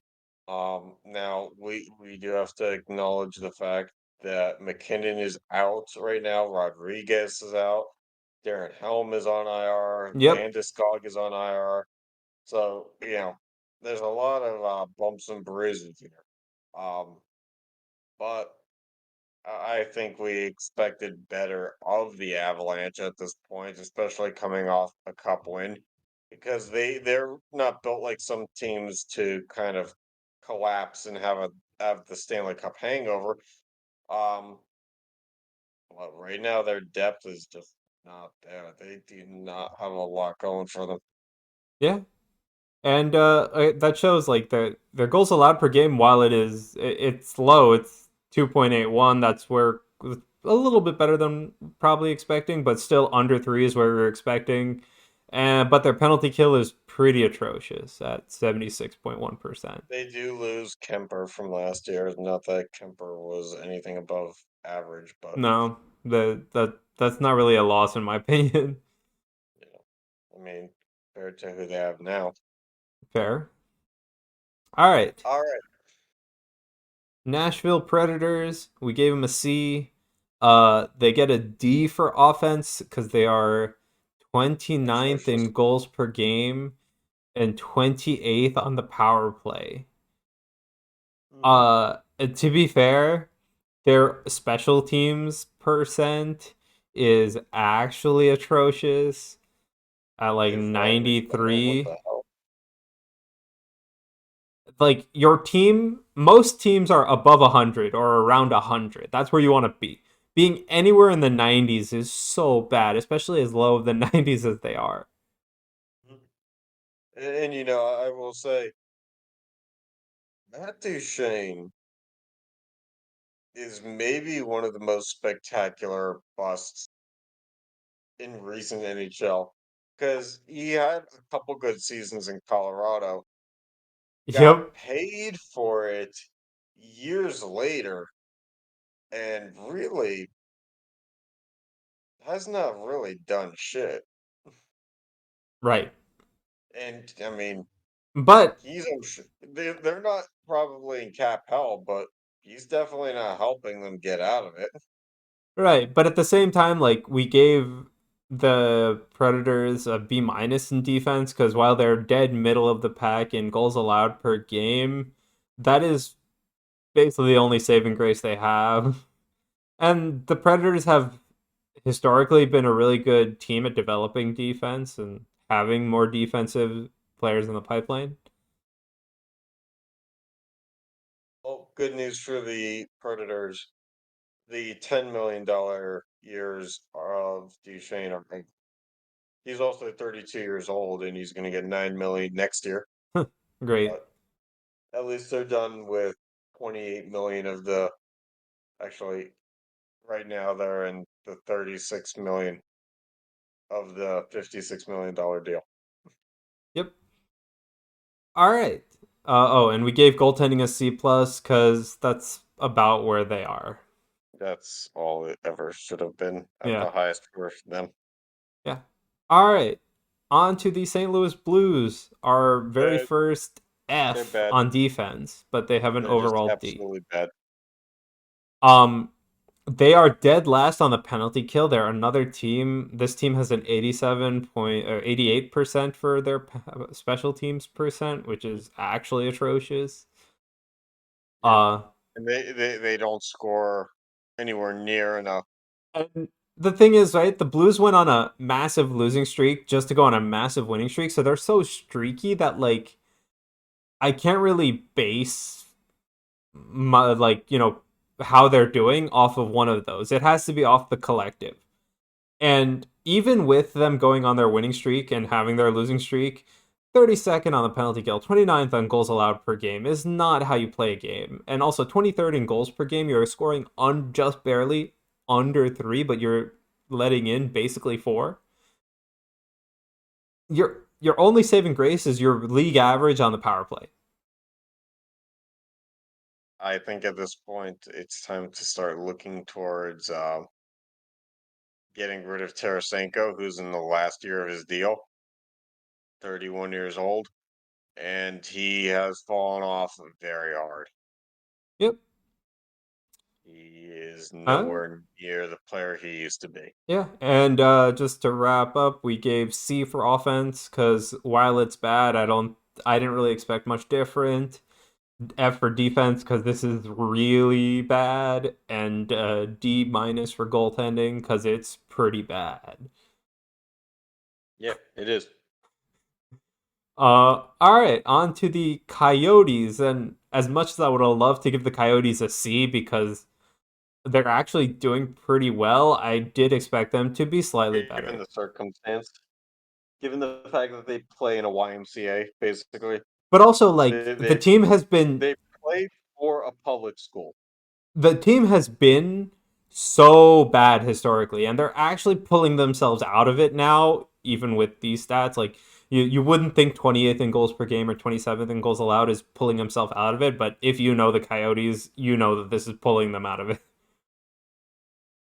Now we do have to acknowledge the fact that McKinnon is out right now. Rodriguez is out. Darren Helm is on IR. Yep. Landeskog is on IR. So there's a lot of bumps and bruises here. Um, but I think we expected better of the Avalanche at this point, especially coming off a cup win, because they're not built like some teams to kind of collapse and have the Stanley Cup hangover. Um, but right now their depth is just not there. They do not have a lot going for them. Yeah. And that shows like their goals allowed per game. While it's low, it's 2.81. That's where a little bit better than probably expecting, but still under three is where we were expecting. And but their penalty kill is pretty atrocious at 76.1%. They do lose Kemper from last year. Not that Kemper was anything above average, but No, that's not really a loss in my opinion. you I mean, compared to who they have now. Fair. All right. All right. Nashville Predators, we gave them a C. They get a D for offense because they are 29th Atrocious. in goals per game and 28th on the power play. Mhm. To be fair, their special teams percent is actually atrocious at like Is that really bad? What 93. the hell? Like your team, most teams are above 100 or around 100. That's where you want to be. Being anywhere in the 90s is so bad, especially as low of the 90s as they are. Mhm. And I will say Matt Duchene is maybe one of the most spectacular busts in recent NHL because he had a couple good seasons in Colorado, got Yep. paid for it years later, and really has not really done shit. Right. And I mean, But they're not probably in cap hell, but he's definitely not helping them get out of it. right, but at the same time like we gave the Predators a B minus in defense cuz while they're dead middle of the pack in goals allowed per game, that is basically the only saving grace they have. And the Predators have historically been a really good team at developing defense and having more defensive players in the pipeline. Well, good news for the Predators. The $10 million years of Duchesne are big. He's also 32 years old and he's going to get 9 million next year. Great. But at least they're done with 28 million of the actually right now they're in the 36 million of the $56 million deal. Yep. All right. Oh, and we gave goaltending a C plus because that's about where they are. That's all it ever should have been at Yeah. the highest for them. Yeah. All right. On to the St. Louis Blues, our very Bad. first They're F bad. on defense, but they have an They're just overall D. absolutely bad. Um, They are dead last on the penalty kill. They're another team. This team has an 87 point or 88% for their special teams percent, which is actually atrocious. Yep. Uh And they don't score anywhere near enough. and the thing is, right, the Blues went on a massive losing streak just to go on a massive winning streak, so they're so streaky that like I can't really base my like, how they're doing off of one of those. It has to be off the collective. And even with them going on their winning streak and having their losing streak, 32nd on the penalty kill, 29th on goals allowed per game is not how you play a game. And also 23rd in goals per game, you're scoring just barely under 3, but you're letting in basically 4. Your only saving grace is your league average on the power play. I think at this point it's time to start looking towards getting rid of Tarasenko, who's in the last year of his deal. 31 years old, and he has fallen off very hard. Yep. He is Uh, nowhere near the player he used to be. yeah. And just to wrap up, we gave C for offense because while it's bad, I didn't really expect much different. F for defense because this is really bad, and D minus for goaltending because it's pretty bad. Yeah, it is. All right, on to the Coyotes, and as much as I would have loved to give the Coyotes a C because they're actually doing pretty well, I did expect them to be slightly Given better. the circumstance, given the fact that they play in a YMCA, basically, But also, like they the they, team has been they play for a public school. the team has been so bad historically, and they're actually pulling themselves out of it now, even with these stats. Like you wouldn't think 28th in goals per game or 27th in goals allowed is pulling himself out of it, but if you know the Coyotes, you know that this is pulling them out of it.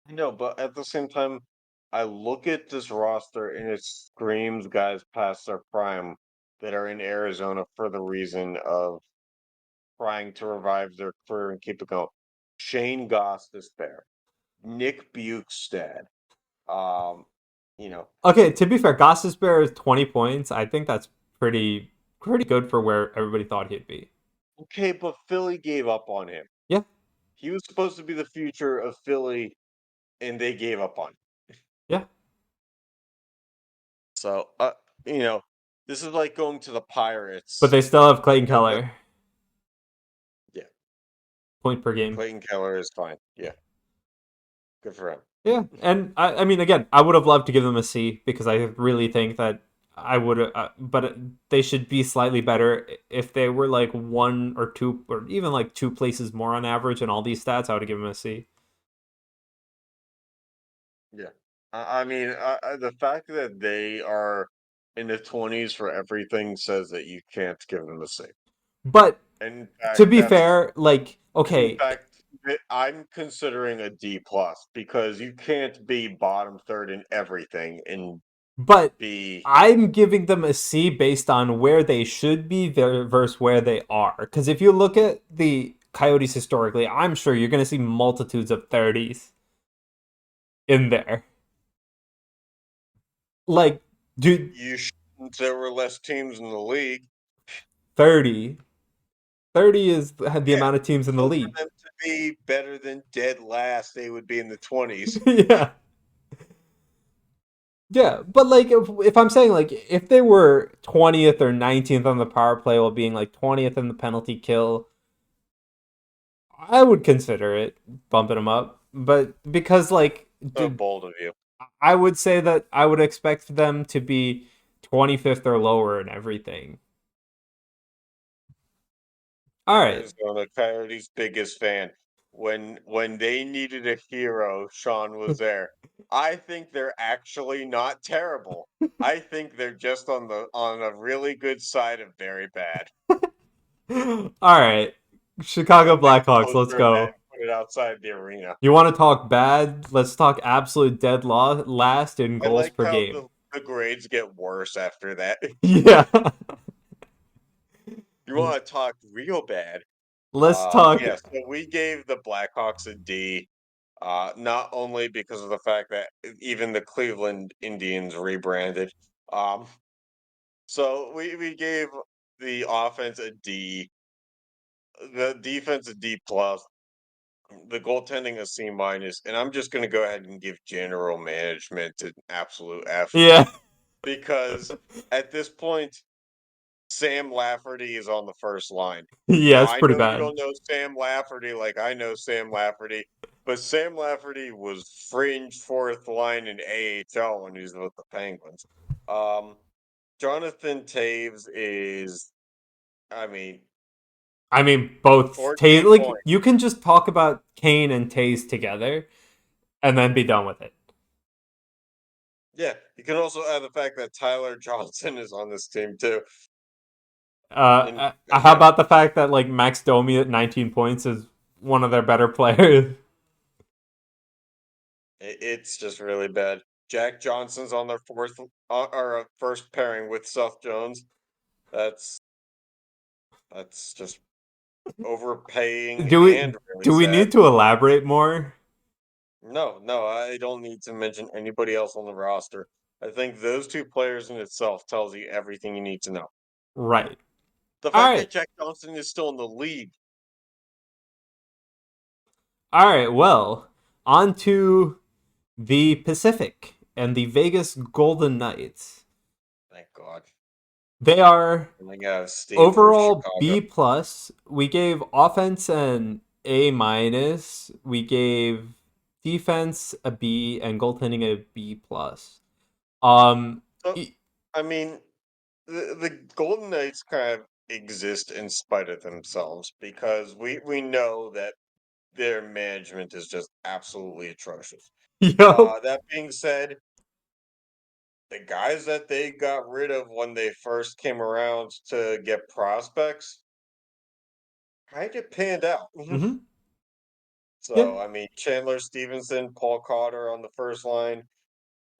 I know, but at the same time, I look at this roster and it screams guys past their prime that are in Arizona for the reason of trying to revive their career and keep it going. Shane Goss is there. Nick Bukestad. Um, you know, Okay, to be fair, Gossesbear is 20 points. I think that's pretty good for where everybody thought he'd be. okay, but Philly gave up on him. Yeah, He was supposed to be the future of Philly, and they gave up on him. yeah. So, you know, this is like going to the But Pirates. they still have Clayton And the Keller, yeah, point per game. Clayton Keller is fine. Yeah, good for him. Yeah, and I mean, again, I would have loved to give them a C because I really think that I would, but they should be slightly better. If they were like one or two, or even like two places more on average in all these stats, I would have given them a C. Yeah, I mean, the fact that they are in the 20s for everything says that you can't give them a C. But In to fact, be fair, like, in okay, fact, I'm considering a D plus because you can't be bottom third in everything and but be I'm giving them a C based on where they should be there versus where they are. Because if you look at the Coyotes historically, I'm sure you're going to see multitudes of 30s in there. Like, dude, you shouldn't. There were less teams in the league. 30. 30 is the Yeah, amount of teams in the so for league. them to be better than dead last, they would be in the 20s. Yeah. Yeah, but like if I'm saying like if they were 20th or 19th on the power play while being like 20th in the penalty kill, I would consider it bumping them up. But because like So bold of you. I would say that I would expect them to be 25th or lower in everything. All right. Arizona Coyotes' biggest fan. When they needed a hero, Sean was there. I think they're actually not terrible. I think they're just on a really good side of very bad. All right. Chicago Make a Blackhawks, let's poster of that go. and put it outside the arena. You want to talk bad? Let's talk absolute last in I goals like per how game. the grades get worse after that. Yeah. You want to talk real bad? Let's talk. Yeah. So we gave the Blackhawks a D. Not only because of the fact that even the Cleveland Indians rebranded. Um, so we gave the offense a D, the defense a D plus, the goaltending a C minus, and I'm just gonna go ahead and give general management an absolute F Yeah. because at this point, Sam Lafferty is on the first line. Yeah, Now it's I pretty know you bad. don't know Sam Lafferty like I know Sam Lafferty, but Sam Lafferty was fringe fourth line in AHL when he was with the Penguins. Um, Jonathan Taves is, I mean, I mean, both 14 like points. you can just talk about Kane and Taze together and then be done with it. Yeah, you can also add the fact that Tyler Johnson is on this team too. And How again, about the fact that like Max Domi at 19 points is one of their better players? it's just really bad. Jack Johnson's on their fourth or first pairing with Seth Jones. That's just overpaying Do we and really do we need sad. to elaborate more? No, I don't need to mention anybody else on the roster. I think those two players in itself tells you everything you need to know. Right. The All fact right. that Jack Johnson is still in the league, All right. Well, on to the Pacific and the Vegas Golden Knights. thank God. They are And they got Steve for overall Chicago. B plus. We gave offense an A minus. We gave defense a B and goaltending a B plus. Um, So, e- I mean, the Golden Knights kind of exist in spite of themselves because we know that their management is just absolutely atrocious. Yup. That being said, the guys that they got rid of when they first came around to get prospects kind of panned out. Mm-hmm. Yeah. So, I mean, Chandler Stevenson, Paul Cotter on the first line.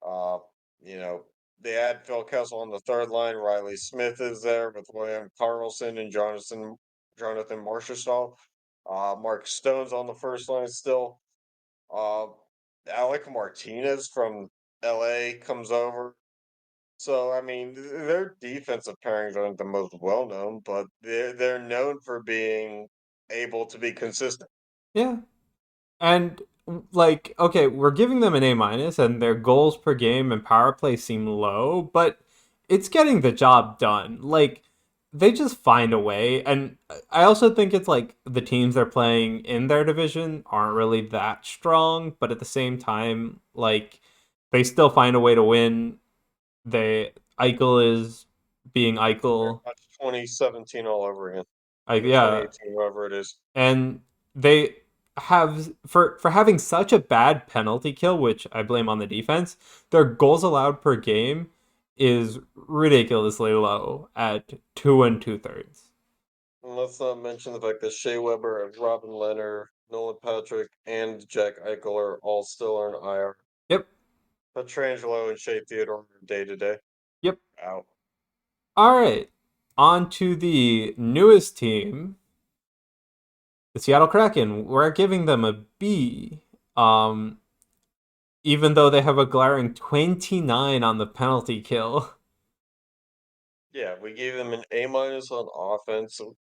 Uh, you know, they had Phil Kessel on the third line. Riley Smith is there with William Carlson and Jonathan Marchessault. Mark Stone's on the first line still. Uh, Alec Martinez from LA comes over. So I mean, their defensive pairings aren't the most well known, but they're known for being able to be consistent. Yeah. And like, okay, we're giving them an A minus, and their goals per game and power play seem low, but it's getting the job done. Like, they just find a way, and I also think it's like the teams they're playing in their division aren't really that strong, but at the same time, like, they still find a way to win. They Eichel is being Very Eichel. much 2017 all over again, Like, or yeah, 2018, whoever it is. and they have for having such a bad penalty kill, which I blame on the defense. Their goals allowed per game is ridiculously low at 2 2/3. And let's not mention the fact that Shea Weber and Robin Leonard, Nolan Patrick, and Jack Eichel are all still on IR. Yep, Petrangelo and Shea Theodore are day to day yep. out. All right, on to the newest team, the Seattle Kraken. We're giving them a B. Even though they have a glaring 29 on the penalty kill. Yeah, we gave them an A minus on offense. So,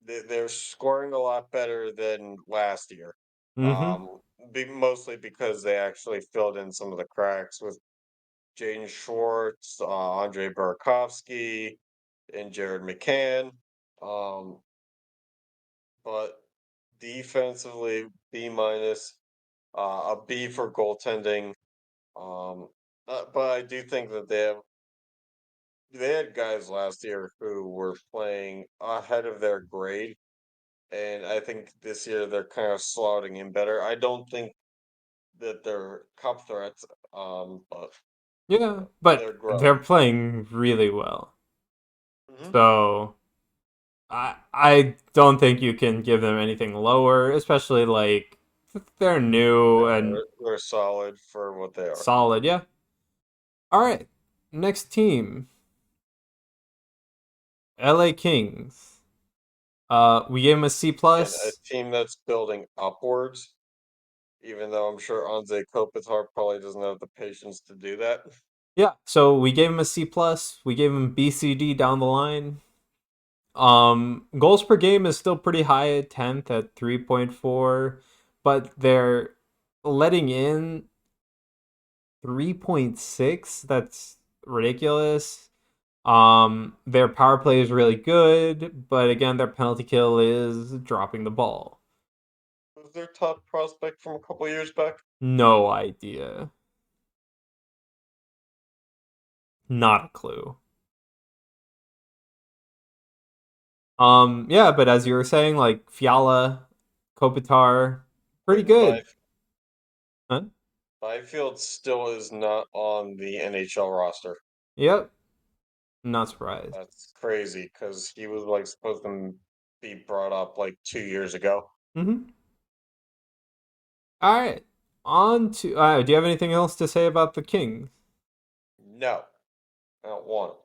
they're scoring a lot better than last year. Mm-hmm. Mostly because they actually filled in some of the cracks with Jaden Schwartz, Andre Burakovsky, and Jared McCann. Um, but defensively, B minus, a B for goaltending. Um, but I do think that they had guys last year who were playing ahead of their grade, and I think this year they're kind of slotting in better. I don't think that they're cup threats, but Yeah, but they're they're growing. playing really well. Hmm. So I don't think you can give them anything lower, especially like they're new No, and they're solid for what they are. solid. Yeah. All right. Next team, LA Kings. We gave them a C And a plus. team that's building upwards, even though I'm sure Anze Kopitar probably doesn't have the patience to do that. Yeah. So we gave them a C plus. We gave them BCD down the line. Goals per game is still pretty high at 10th at 3.4, but they're letting in 3.6. That's ridiculous. Their power play is really good, but again, their penalty kill is dropping the ball. Who's their top prospect from a couple years back? No idea. Not a clue. Yeah, but as you were saying, like Fiala, Kopitar, pretty And good. Huh? Byfield still is not on the NHL roster. Yep. Not surprised. That's crazy because he was like supposed to be brought up like 2 years ago. Mm-hmm. All right. On to. Do you have anything else to say about the Kings? No, I don't want him.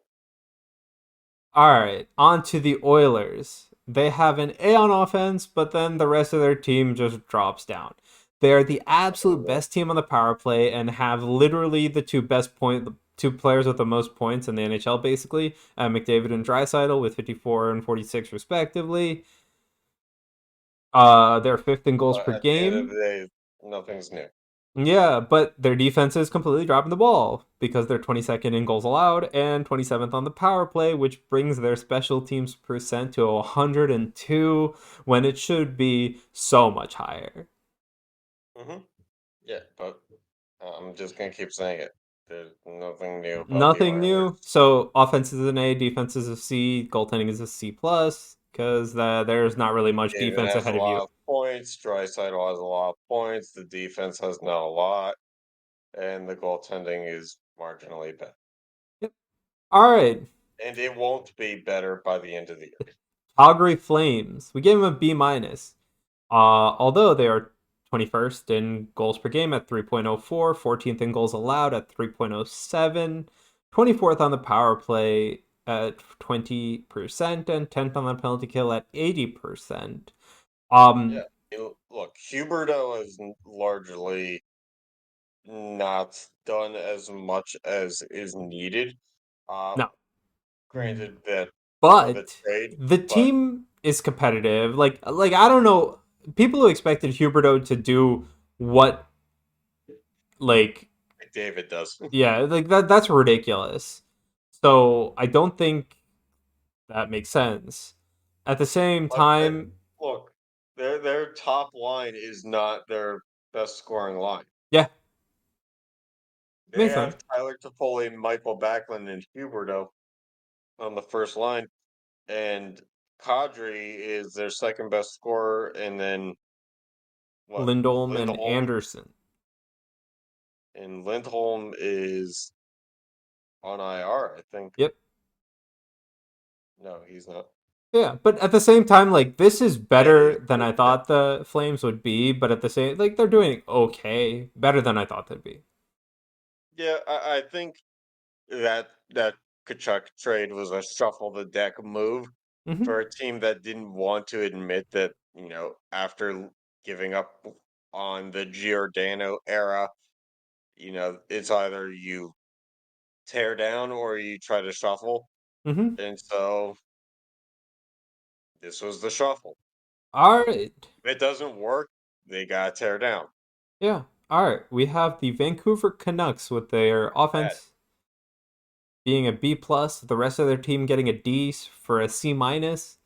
All right, on to the Oilers. They have an A on offense, but then the rest of their team just drops down. They are the absolute best team on the power play and have literally the two players with the most points in the NHL, basically, McDavid and Draisaitl with 54 and 46 respectively. They're fifth in goals But per at the end of game. the day, nothing's new. Yeah, but their defense is completely dropping the ball because they're 22nd in goals allowed and 27th on the power play, which brings their special teams percent to 102 when it should be so much higher. Hmm. Yeah, but I'm just gonna keep saying it. There's nothing new about the Nothing new. Oilers. So offense is an A, defense is a C, goaltending is a C plus because there's not really much David defense has a ahead of you. lot of points. Draisaitl has a lot of points. The defense has not a lot, and the goaltending is marginally better. Yep. All right, And it won't be better by the end of the year. Calgary Flames. We gave them a B minus. Although they are 21st in goals per game at 3.04, 14th in goals allowed at 3.07, 24th on the power play at 20%, and 10th on the penalty kill at 80%. Yeah. Look, Huberto is largely not done as much as is needed. No. Granted that for the But trade, the but team is competitive. Like I don't know, people who expected Huberto to do what like David does. yeah, like that's ridiculous. So I don't think that makes sense. At the same But time, look, their top line is not their best scoring line. yeah, They makes sense. have Tyler Toffoli, Michael Backlund, and Huberto on the first line, and Kadri is their second best scorer, and then what? Lindholm and Lindholm, Anderson. and Lindholm is on IR, I think. Yep. No, he's not. Yeah, but at the same time, like this is Yeah, better than I yeah, thought the Flames would be. But at the same, like they're doing okay, better than I thought they'd be. yeah. I think that Kachuk trade was a shuffle the deck move Hmm. for a team that didn't want to admit that, after giving up on the Giordano era, it's either you tear down or you try to shuffle. Hmm. And so this was the shuffle. All right. If it doesn't work, they gotta tear down. Yeah. All right. We have the Vancouver Canucks with their Bad. offense being a B plus, the rest of their team getting a D for a C minus.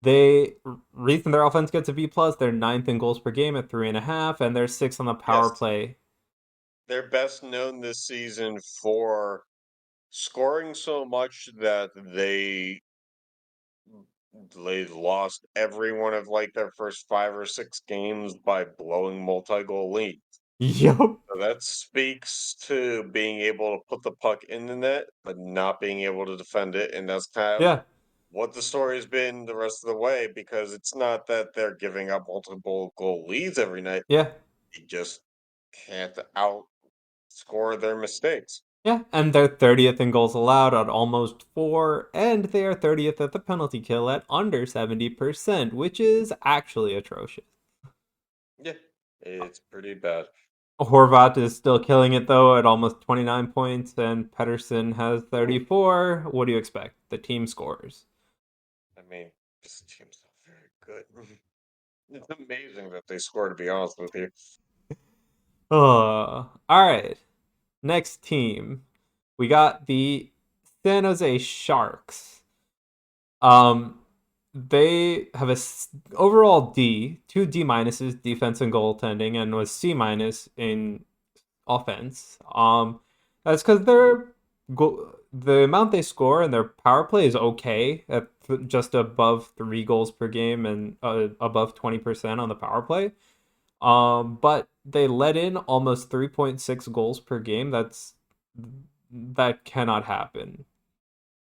They reason their offense gets a B plus. They're ninth in goals per game at 3.5, and they're sixth on the power Yes. play. They're best known this season for scoring so much that they lost every one of like their first 5 or 6 games by blowing multi-goal leads. Yup. So that speaks to being able to put the puck in the net, but not being able to defend it, and that's kind of Yeah. what the story has been the rest of the way. Because it's not that they're giving up multiple goal leads every night; Yeah. they just can't outscore their mistakes. Yeah. And they're 30th in goals allowed at almost 4, and they are 30th at the penalty kill at under 70%, which is actually atrocious. Yeah, it's pretty bad. Horvat is still killing it though at almost 29 points, and Pedersen has 34. What do you expect? The team scores. I mean, this team's not very good. It's amazing that they score, to be honest with you. All right. Next team, we got the San Jose Sharks. Um, they have overall D, two D minuses, defense and goaltending, and was C minus in offense. That's because the amount they score and their power play is okay at just above 3 goals per game and above 20% on the power play. But they let in almost 3.6 goals per game. That cannot happen.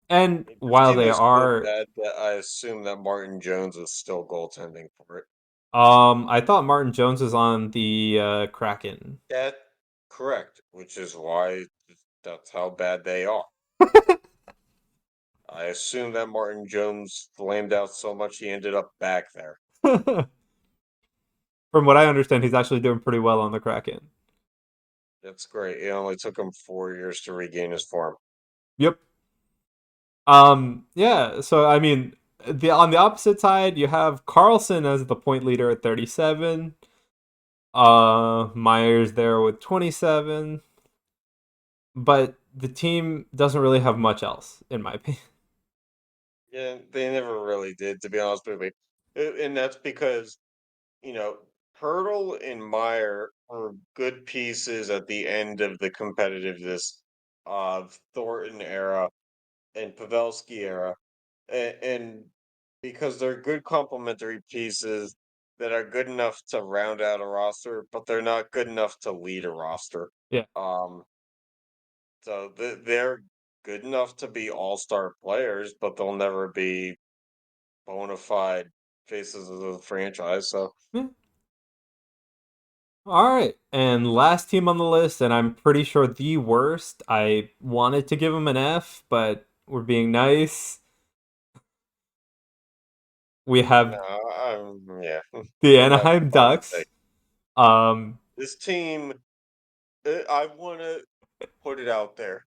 And This while team they is so are bad that I assume that Martin Jones is still goaltending for it. I thought Martin Jones was on the Kraken. That correct, which is why that's how bad they are. I assume that Martin Jones flamed out so much he ended up back there. From what I understand, he's actually doing pretty well on the Kraken. That's great. It only took him 4 years to regain his form. Yep. Yeah, so I mean, the on the opposite side, you have Carlson as the point leader at 37. Myers there with 27. But the team doesn't really have much else, in my opinion. Yeah, they never really did, to be honest with you. And that's because, you know, Hurdle and Meyer are good pieces at the end of the competitiveness of Thornton era and Pavelski era. And because they're good complementary pieces that are good enough to round out a roster, but they're not good enough to lead a roster. Yeah. Um, so they're good enough to be all-star players, but they'll never be bona fide faces of the franchise. So Yeah. All right. And last team on the list, and I'm pretty sure the worst. I wanted to give them an F, but we're being nice. We no, have yeah, the I'm not Anaheim fine to Ducks. say Um, this team. I want to put it out there.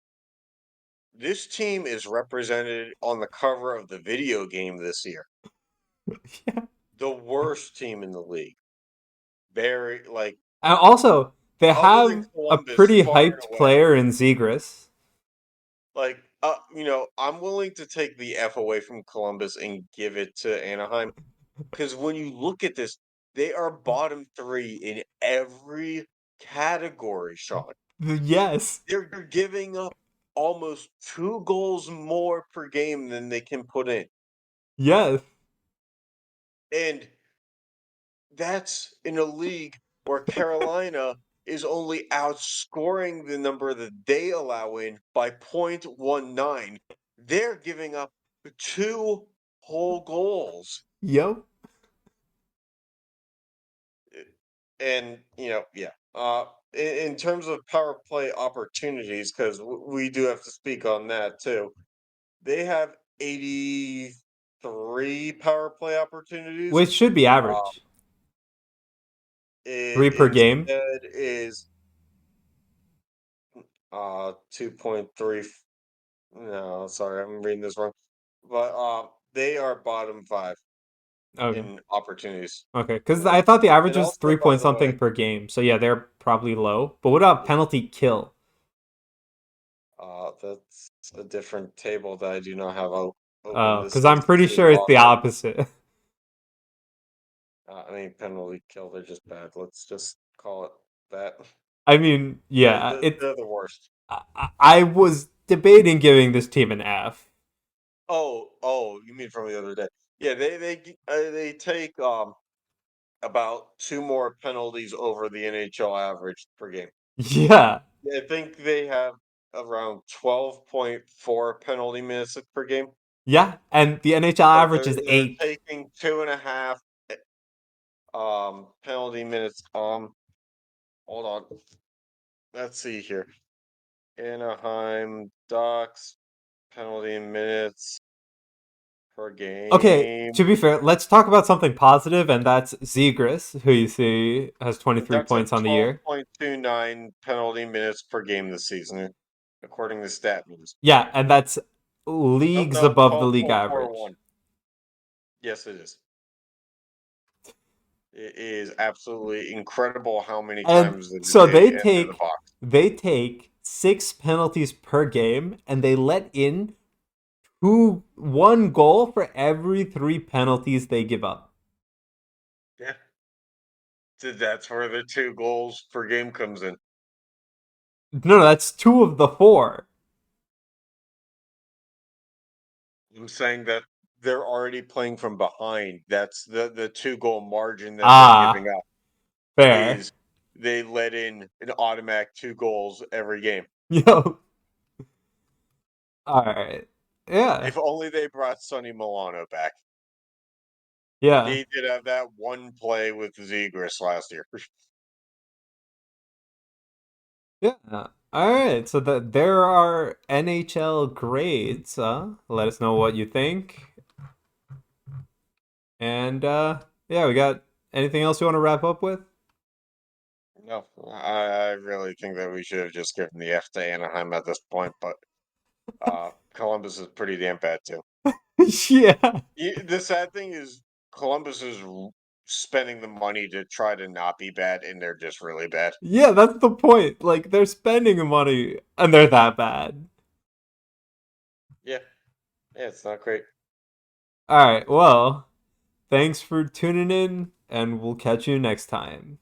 This team is represented on the cover of the video game this year. yeah. The worst team in the league. Very like And also, they other than have a Columbus, pretty far and hyped away. player in Zegras. Like I'm willing to take the F away from Columbus and give it to Anaheim because when you look at this, they are bottom three in every category, Sean. Yes. They're giving up almost 2 goals more per game than they can put in. Yes. And that's in a league where Carolina is only outscoring the number that they allow in by 0.19. They're giving up 2 whole goals. Yep. And, yeah. In terms of power play opportunities, because we do have to speak on that too, they have 83 power play opportunities. Which should be Uh, average. 3 per game. instead is 2.3. No, sorry, I'm reading this wrong. But they are bottom five Okay. in opportunities. Okay. Because Uh, I thought the average And was also, 3 by point the way, something per game. So yeah, they're probably low. But what about penalty kill? that's a different table that I do not have open. This Because I'm this pretty is sure it's the awesome. opposite. I mean, penalty kill, they're just bad. Let's just call it that. I mean, They're, yeah, they're, it's. they're the worst. I was debating giving this team an F. Oh, you mean from the other day? Yeah, they take about 2 more penalties over the NHL average per game. Yeah. I think they have around 12.4 penalty minutes per game. Yeah. And the NHL So average is they're 8. taking 2.5 penalty minutes. Hold on. Let's see here. Anaheim Ducks penalty minutes per Okay, game. to be fair, let's talk about something positive, and that's Zegras, who you see has The 23 Ducks have points on the year. 12.29 penalty minutes per game this season, according to StatMeans. Yeah, and that's Nope, leagues nope, above the league average. 12.41. Yes, it is. It is absolutely incredible how many And times that so they enter the box. they take 6 penalties per game, and they let in 1 goal for every 3 penalties they give up. Yeah. That's where the 2 goals per game comes in. No, that's 2 of the 4. I'm saying that they're already playing from behind. That's the 2 goal margin that they're giving Ah, up fair. is they let in an automatic 2 goals every game. Yo. All right. Yeah. If only they brought Sonny Milano back. Yeah. He did have that one play with Zegras last year. Yeah. All right. So there are NHL grades. Let us know what you think. And yeah, we got anything else you want to wrap up with? No, I really think that we should have just given the F to Anaheim at this point, but Columbus is pretty damn bad too. Yeah. The sad thing is Columbus is spending the money to try to not be bad, and they're just really bad. Yeah, that's the point. Like they're spending money and they're that bad. Yeah, yeah, it's not great. All right. Well, thanks for tuning in and we'll catch you next time.